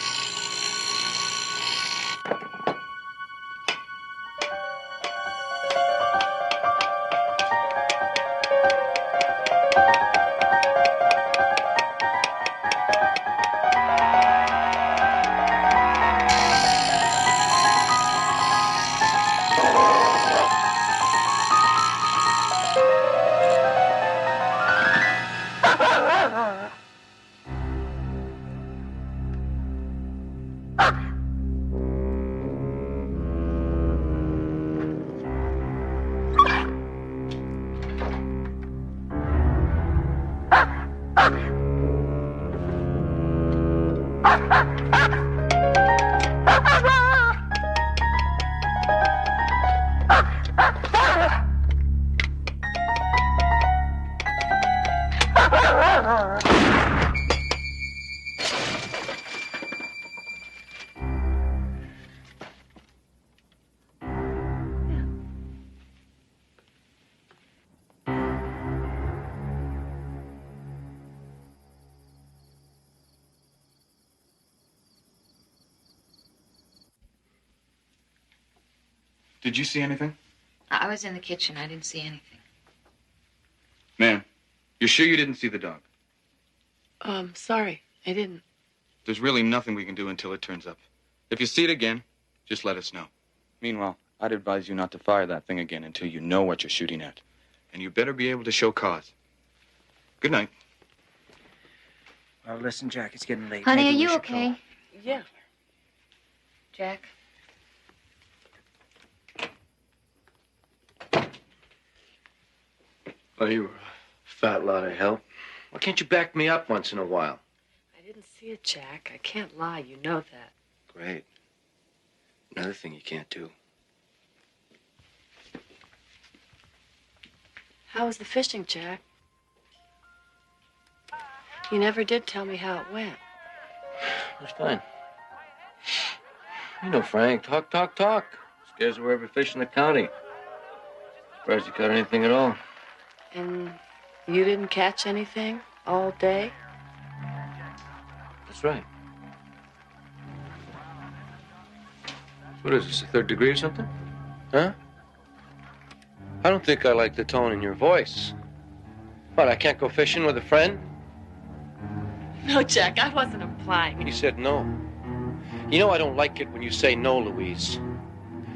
Did you see anything? I was in the kitchen. I didn't see anything. Ma'am, you're sure you didn't see the dog? Sorry, I didn't. There's really nothing we can do until it turns up. If you see it again, just let us know. Meanwhile, I'd advise you not to fire that thing again until you know what you're shooting at. And you better be able to show cause. Good night. Well, listen, Jack, it's getting late. Honey, Maybe are we you should okay? call. Yeah. Jack? Well, you were a fat lot of help. Why can't you back me up once in a while? I didn't see it, Jack. I can't lie. You know that. Great. Another thing you can't do. How was the fishing, Jack? You never did tell me how it went. It was fine. You know, Frank, talk. Scares away every fish in the county. Surprised you caught anything at all. And you didn't catch anything all day? That's right. What is this, the third degree or something? Huh? I don't think I like the tone in your voice. What, I can't go fishing with a friend? No, Jack, I wasn't implying. You said no. You know I don't like it when you say no, Louise.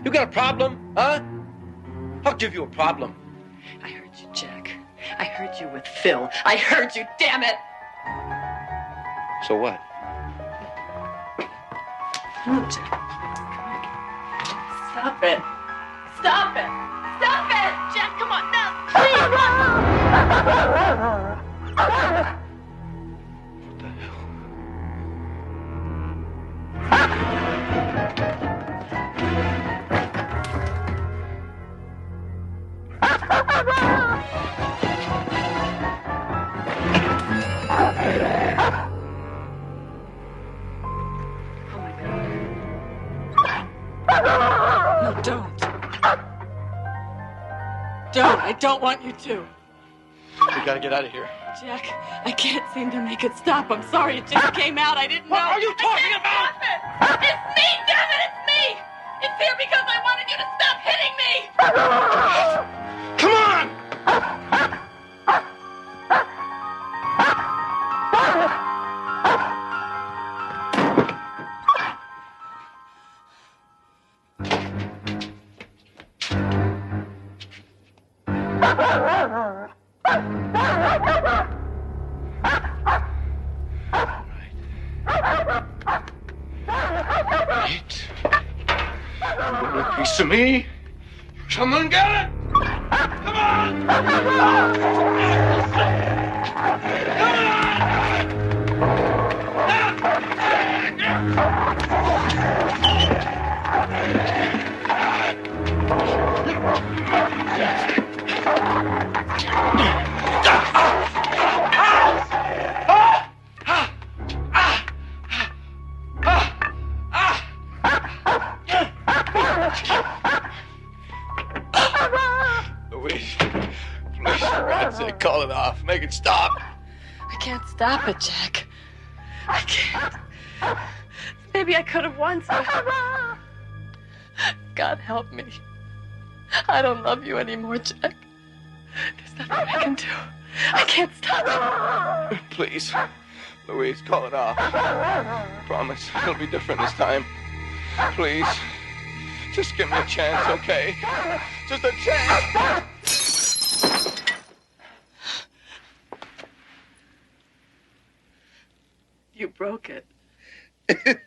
You got a problem, huh? I'll give you a problem. I heard you, Jack. I heard you with Phil. I heard you, damn it! So what? Come on, Jack. Stop it. Stop it. Stop it! Jack, come on, now, please! No, don't. Don't. I don't want you to. We gotta get out of here. Jack, I can't seem to make it stop. I'm sorry, it just came out. I didn't know. What are you talking about? Stop it! It's me, damn it! It's me! It's here because I wanted you to stop hitting me! Come on! Piece of me. Someone get it! Come on! Louise, please, for God's sake, call it off. Make it stop. I can't stop it, Jack. I can't. Maybe I could have once, but... God help me. I don't love you anymore, Jack. There's nothing I can do. I can't stop it. Please, Louise, call it off. Promise, it'll be different this time. Please, just give me a chance, okay? Just a chance. You broke it. It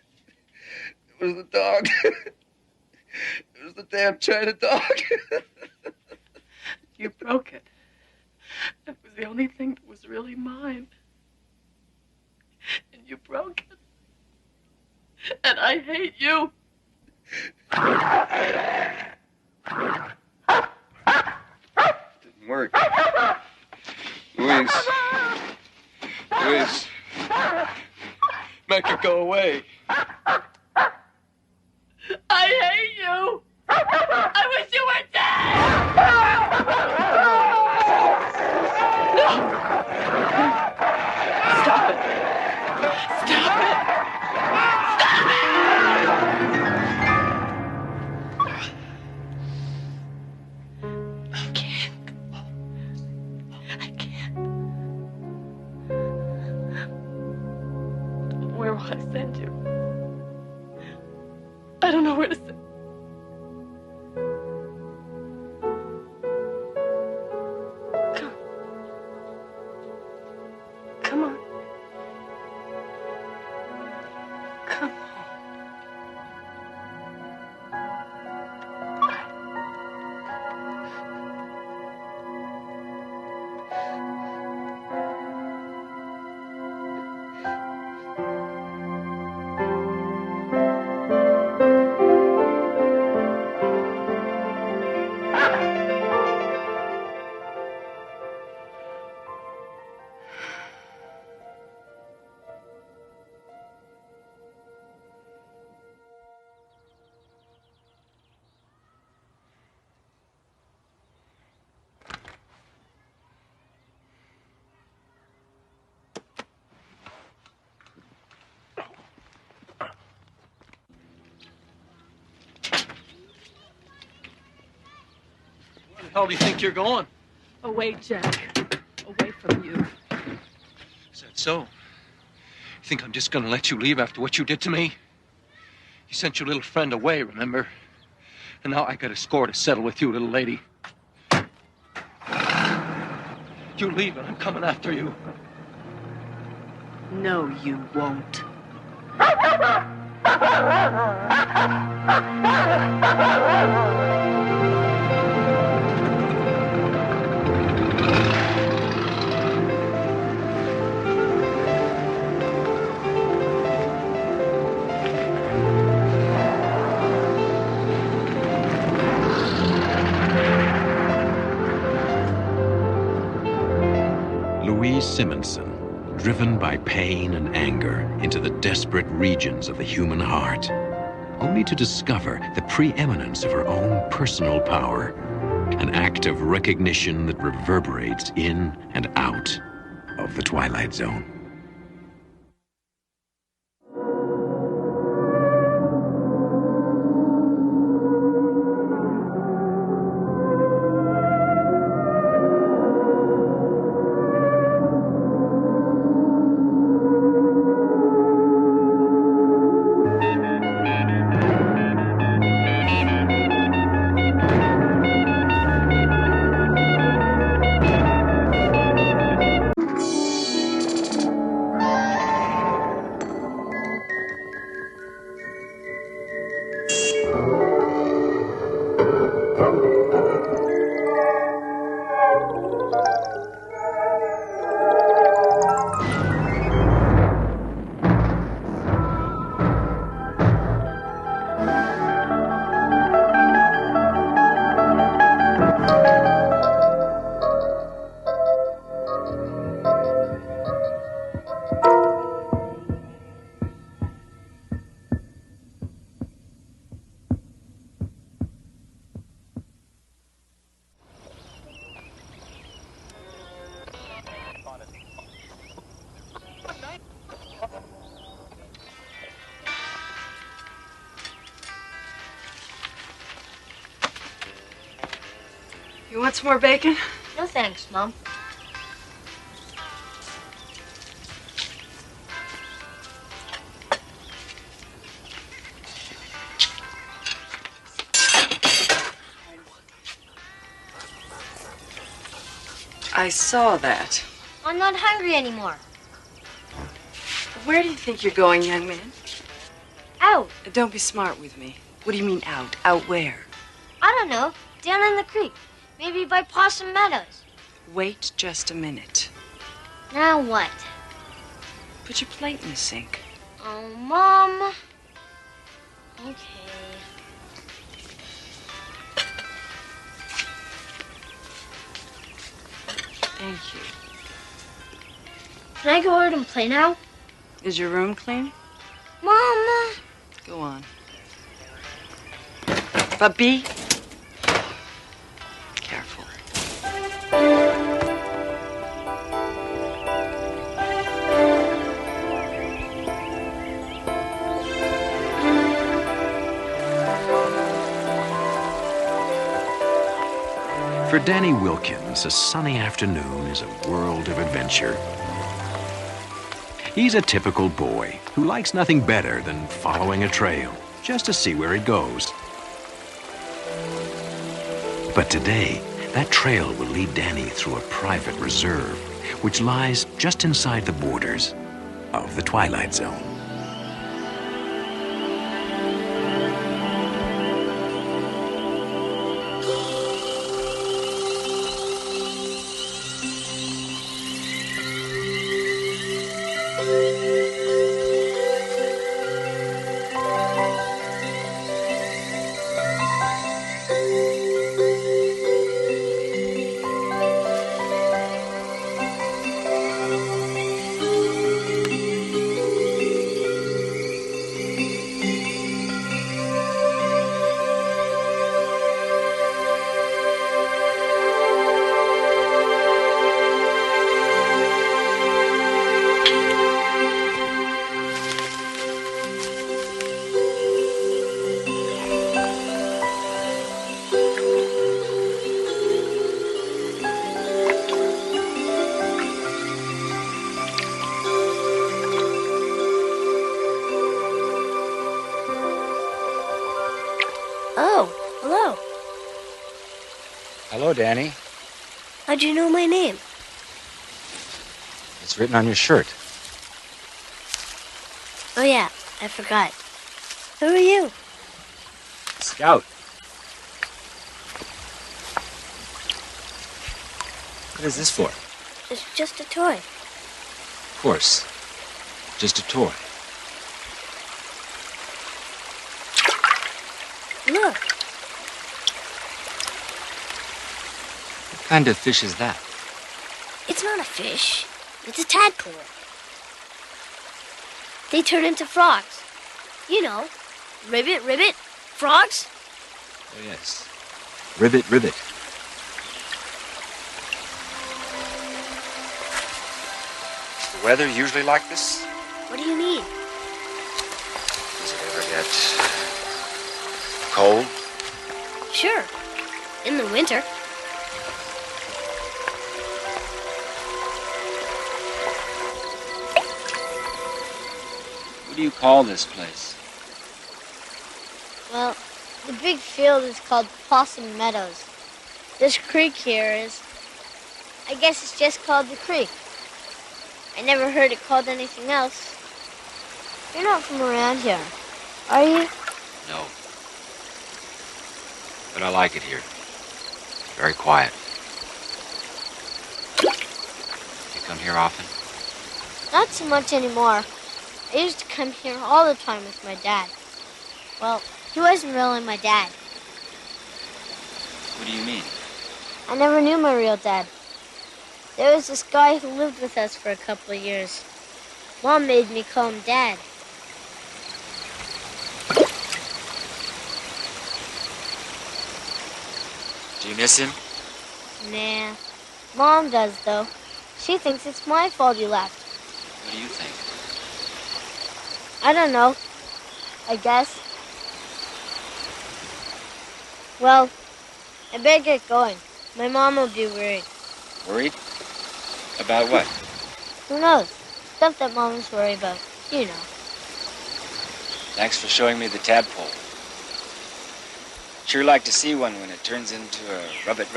was the dog. It was the damn China dog. You broke it. It was the only thing that was really mine. And you broke it. And I hate you. Didn't work. Louise. Louise. Make it go away. I hate you. I wish you were dead. No. Stop it. Stop it. Stop it. I can't. I can't. Where will I send you? I don't know where to send. Come on. Come on. Where the hell do you think you're going? Away, Jack. Away from you. Is that so? You think I'm just gonna let you leave after what you did to me? You sent your little friend away, remember? And now I got a score to settle with you, little lady. You leave and I'm coming after you. No, you won't. Louise Simonson, driven by pain and anger into the desperate regions of the human heart, only to discover the preeminence of her own personal power, an act of recognition that reverberates in and out of the Twilight Zone. You want some more bacon? No thanks, Mom. I saw that. I'm not hungry anymore. Where do you think you're going, young man? Out. Don't be smart with me. What do you mean out? Out where? I don't know. Down in the creek. Maybe by Possum Meadows. Wait just a minute. Now what? Put your plate in the sink. Oh, Mom. Okay. Thank you. Can I go out and play now? Is your room clean? Mom. Go on. But be careful. For Danny Wilkins, a sunny afternoon is a world of adventure. He's a typical boy who likes nothing better than following a trail, just to see where it goes. But today, that trail will lead Danny through a private reserve, which lies just inside the borders of the Twilight Zone. Oh, hello. Hello, Danny. How'd you know my name? It's written on your shirt. Oh, yeah, I forgot. Who are you? Scout. What is this for? It's just a toy. Of course. Just a toy. Look, What kind of fish is that? it's not a fish. It's a tadpole. They turn into frogs. You know, ribbit, ribbit, frogs. Oh, yes. Ribbit, ribbit. Is the weather usually like this? What do you mean? Does it ever get cold? Sure, in the winter. What do you call this place? Well, the big field is called Possum Meadows. This creek here is, I guess it's just called the creek. I never heard it called anything else. You're not from around here, are you? No. But I like it here. Very quiet. You come here often? Not so much anymore. I used to come here all the time with my dad. Well, he wasn't really my dad. What do you mean? I never knew my real dad. There was this guy who lived with us for a couple of years. Mom made me call him Dad. Do you miss him? Nah. Mom does, though. She thinks it's my fault he left. What do you think? I don't know. I guess. Well, I better get going. My mom will be worried. Worried? About what? Who knows? Stuff that moms worry about. You know. Thanks for showing me the tadpole. Sure like to see one when it turns into a rubbit.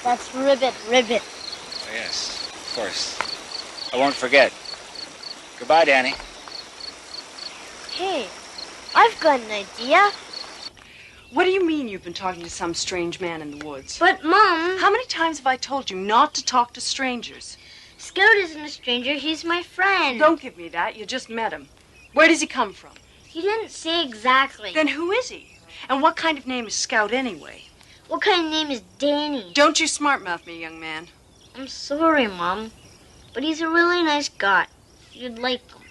That's ribbit. Oh, yes, of course. I won't forget. Goodbye, Danny. Hey, I've got an idea. What do you mean you've been talking to some strange man in the woods? But, Mom... How many times have I told you not to talk to strangers? Scout isn't a stranger. He's my friend. Don't give me that. You just met him. Where does he come from? He didn't say exactly. Then who is he? And what kind of name is Scout anyway? What kind of name is Danny? Don't you smart-mouth me, young man. I'm sorry, Mom. But he's a really nice guy. You'd like him.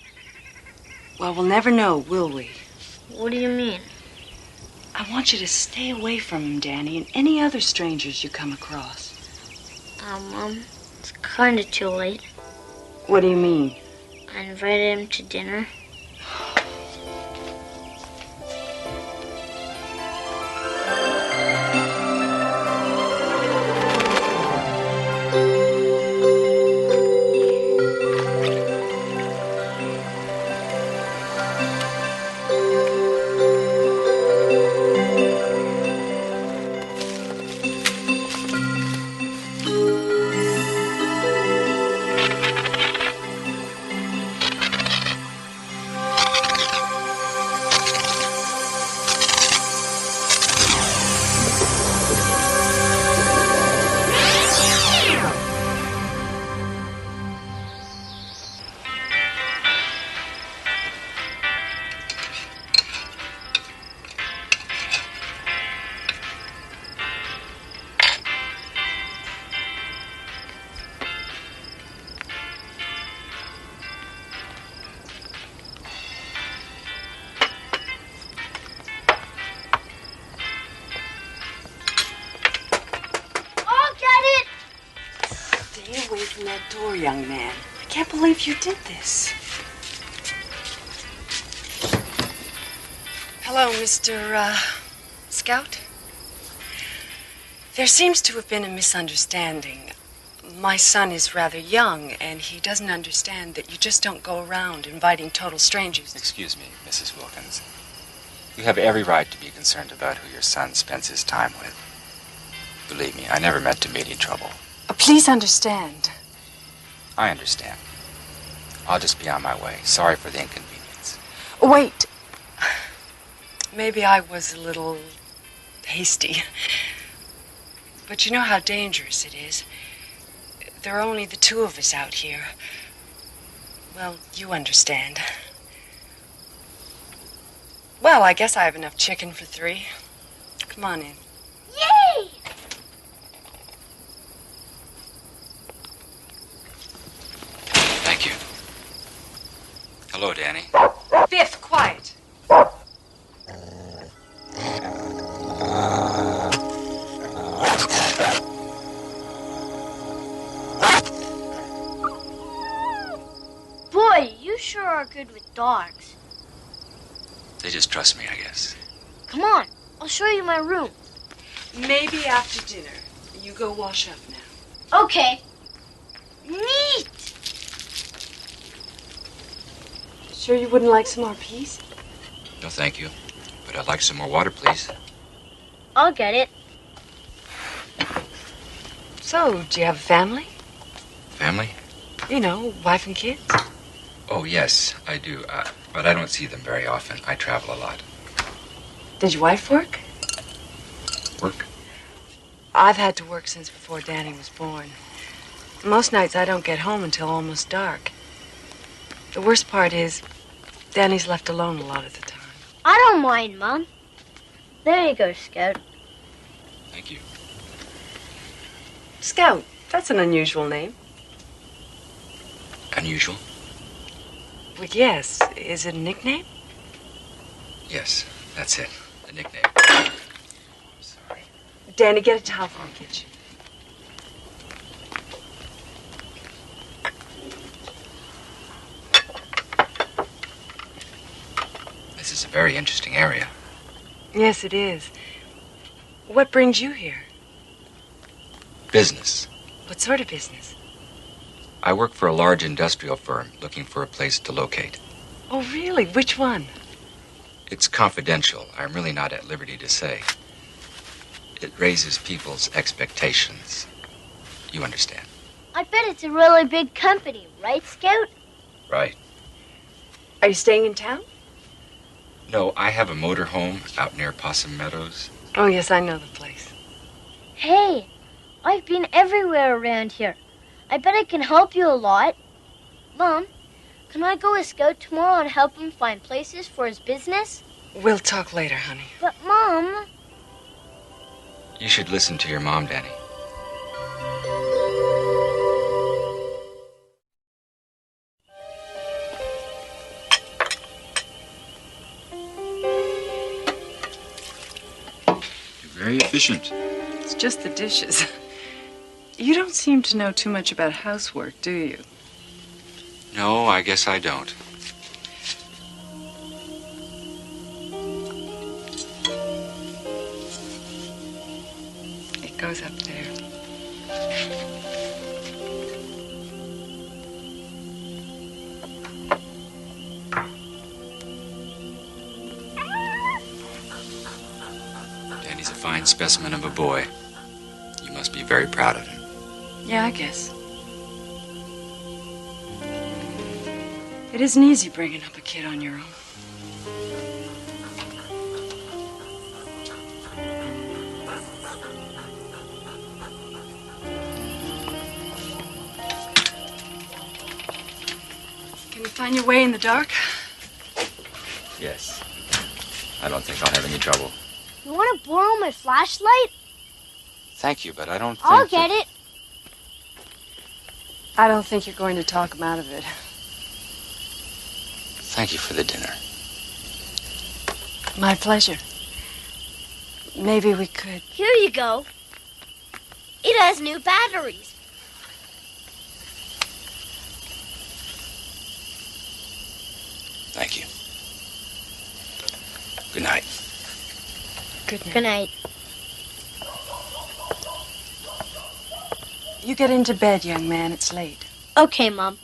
Well, we'll never know, will we? What do you mean? I want you to stay away from him, Danny, and any other strangers you come across. Mom, it's kind of too late. What do you mean? I invited him to dinner. Young man, I can't believe you did this. Hello, Mr. Scout. There seems to have been a misunderstanding. My son is rather young, and he doesn't understand that you just don't go around inviting total strangers. Excuse me, Mrs. Wilkins. You have every right to be concerned about who your son spends his time with. Believe me, I never meant to meet any trouble. Please understand. I understand. I'll just be on my way. Sorry for the inconvenience. Wait. Maybe I was a little hasty. But you know how dangerous it is. There are only the two of us out here. Well, you understand. Well, I guess I have enough chicken for 3. Come on in. Yay! Thank you. Hello, Danny. Fifth, quiet. Boy, you sure are good with dogs. They just trust me, I guess. Come on, I'll show you my room. Maybe after dinner. You go wash up now. Okay. Neat! Sure you wouldn't like some more peas? No, thank you. But I'd like some more water, please. I'll get it. So, do you have a family? Family? You know, wife and kids? Oh, yes, I do. But I don't see them very often. I travel a lot. Did your wife work? Work? I've had to work since before Danny was born. Most nights I don't get home until almost dark. The worst part is, Danny's left alone a lot of the time. I don't mind, Mom. There you go, Scout. Thank you. Scout, that's an unusual name. Unusual? Well, yes. Is it a nickname? Yes, that's it. A nickname. Sorry. Danny, get a towel from the kitchen. This is a very interesting area. Yes, it is. What brings you here? Business. What sort of business? I work for a large industrial firm looking for a place to locate. Oh, really? Which one? It's confidential. I'm really not at liberty to say. It raises people's expectations. You understand? I bet it's a really big company, right, Scout? Right. Are you staying in town? No, I have a motor home out near Possum Meadows. Oh, yes, I know the place. Hey, I've been everywhere around here. I bet I can help you a lot. Mom, can I go with Scout tomorrow and help him find places for his business? We'll talk later, honey. But, Mom... You should listen to your mom, Danny. You're very efficient. It's just the dishes. You don't seem to know too much about housework, do you? No, I guess I don't. It goes up there. Danny's a fine specimen of a boy. You must be very proud of him. Yeah, I guess. It isn't easy bringing up a kid on your own. Can you find your way in the dark? Yes. I don't think I'll have any trouble. You want to borrow my flashlight? Thank you, but I don't think... I'll get it. I don't think you're going to talk him out of it. Thank you for the dinner. My pleasure. Maybe we could... Here you go. It has new batteries. Thank you. Good night. Good night. Good night. You get into bed, young man. It's late. Okay, Mom.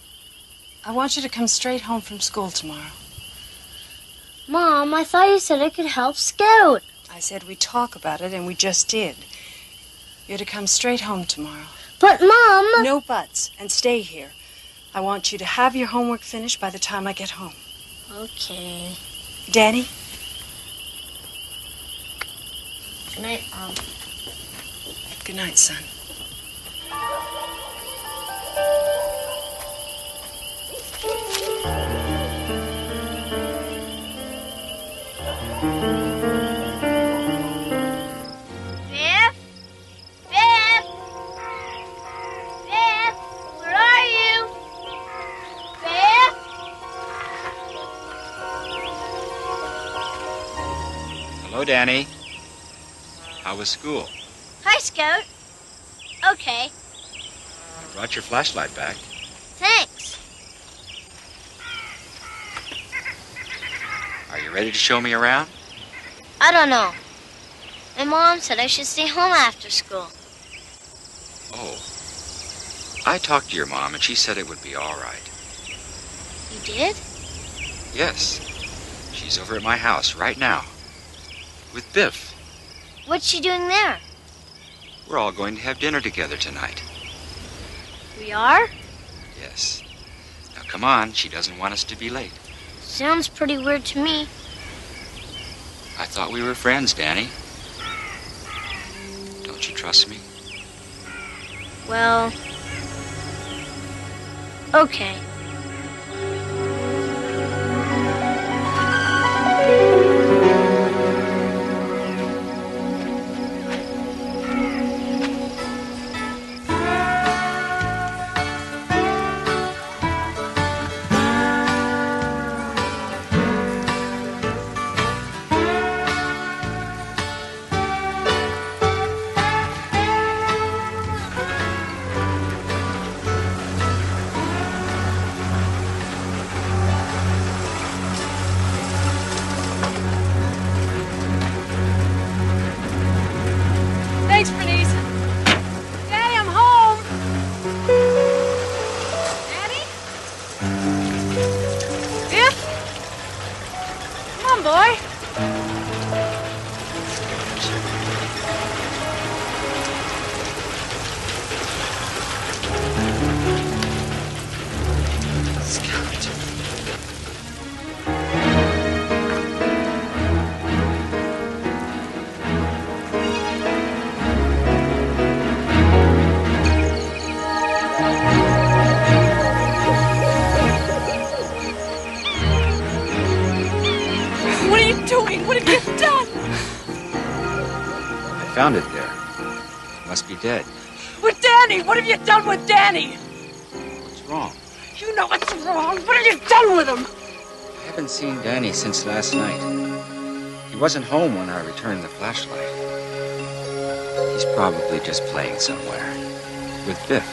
I want you to come straight home from school tomorrow. Mom, I thought you said I could help Scout. I said we'd talk about it, and we just did. You're to come straight home tomorrow. But, Mom... No buts, and stay here. I want you to have your homework finished by the time I get home. Okay. Danny? Good night, Mom. Good night, son. Biff? Biff? Biff? Where are you? Biff? Hello, Danny. How was school? Hi, Scout. Okay, I brought your flashlight back. thanks. Are you ready to show me around? I don't know. My mom said I should stay home after school. Oh. I talked to your mom, and she said it would be all right. You did? Yes. She's over at my house right now. With Biff. What's she doing there? We're all going to have dinner together tonight. We are? Yes. Now, come on. She doesn't want us to be late. Sounds pretty weird to me. I thought we were friends, Danny. Don't you trust me? Well... okay. What are you doing? What have you done? I found it there. Must be dead. With Danny! What have you done with Danny? What's wrong? You know what's wrong. What have you done with him? I haven't seen Danny since last night. He wasn't home when I returned the flashlight. He's probably just playing somewhere. With Biff.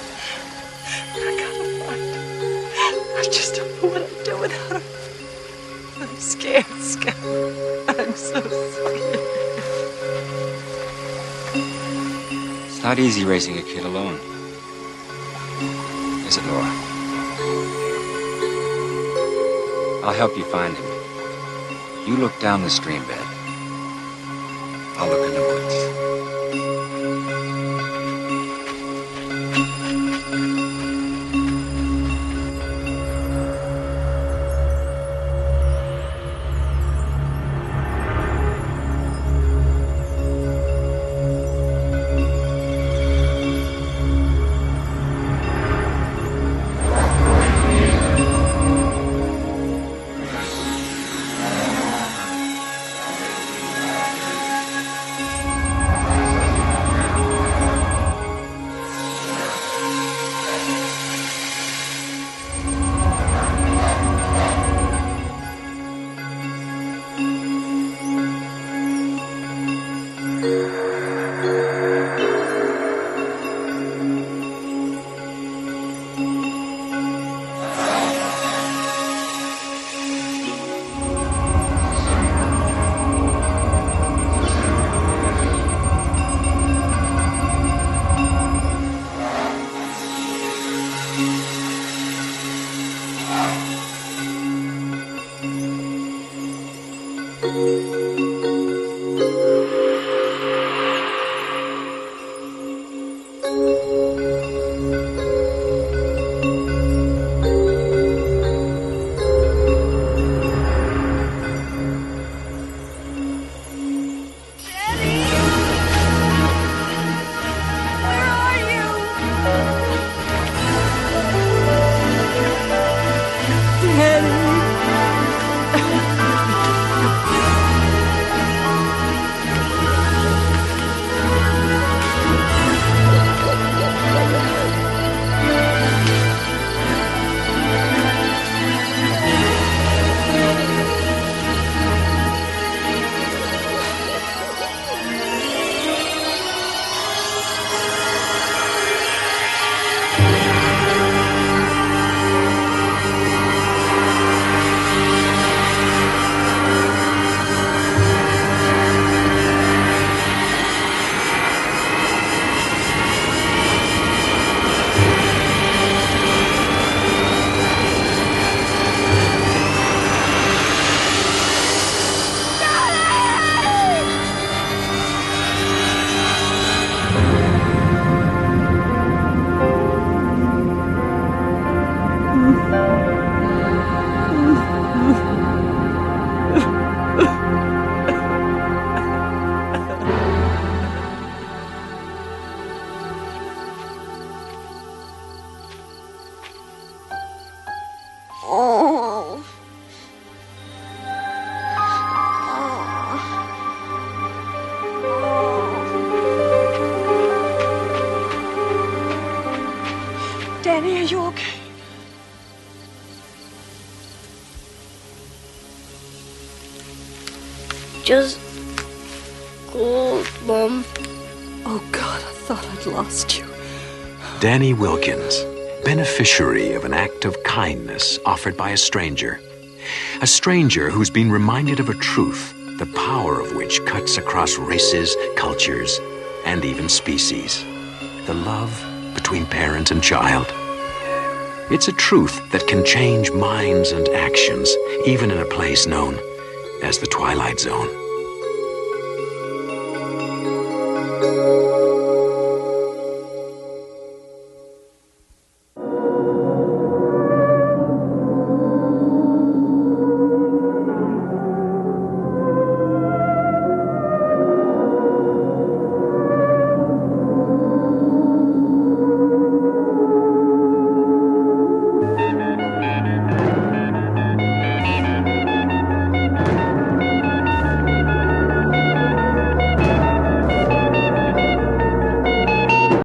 I gotta find him. I just don't know what I'd do without him. I'm scared, Scout. I'm so scared. It's not easy raising a kid alone. Is it, Laura? I'll help you find him. You look down the stream bed. I'll look in the woods. Danny, are you okay? Just cold, Mom. Oh, God, I thought I'd lost you. Danny Wilkins, beneficiary of an act of kindness offered by a stranger. A stranger who's been reminded of a truth, the power of which cuts across races, cultures, and even species. The love between parent and child. It's a truth that can change minds and actions, even in a place known as The Twilight Zone.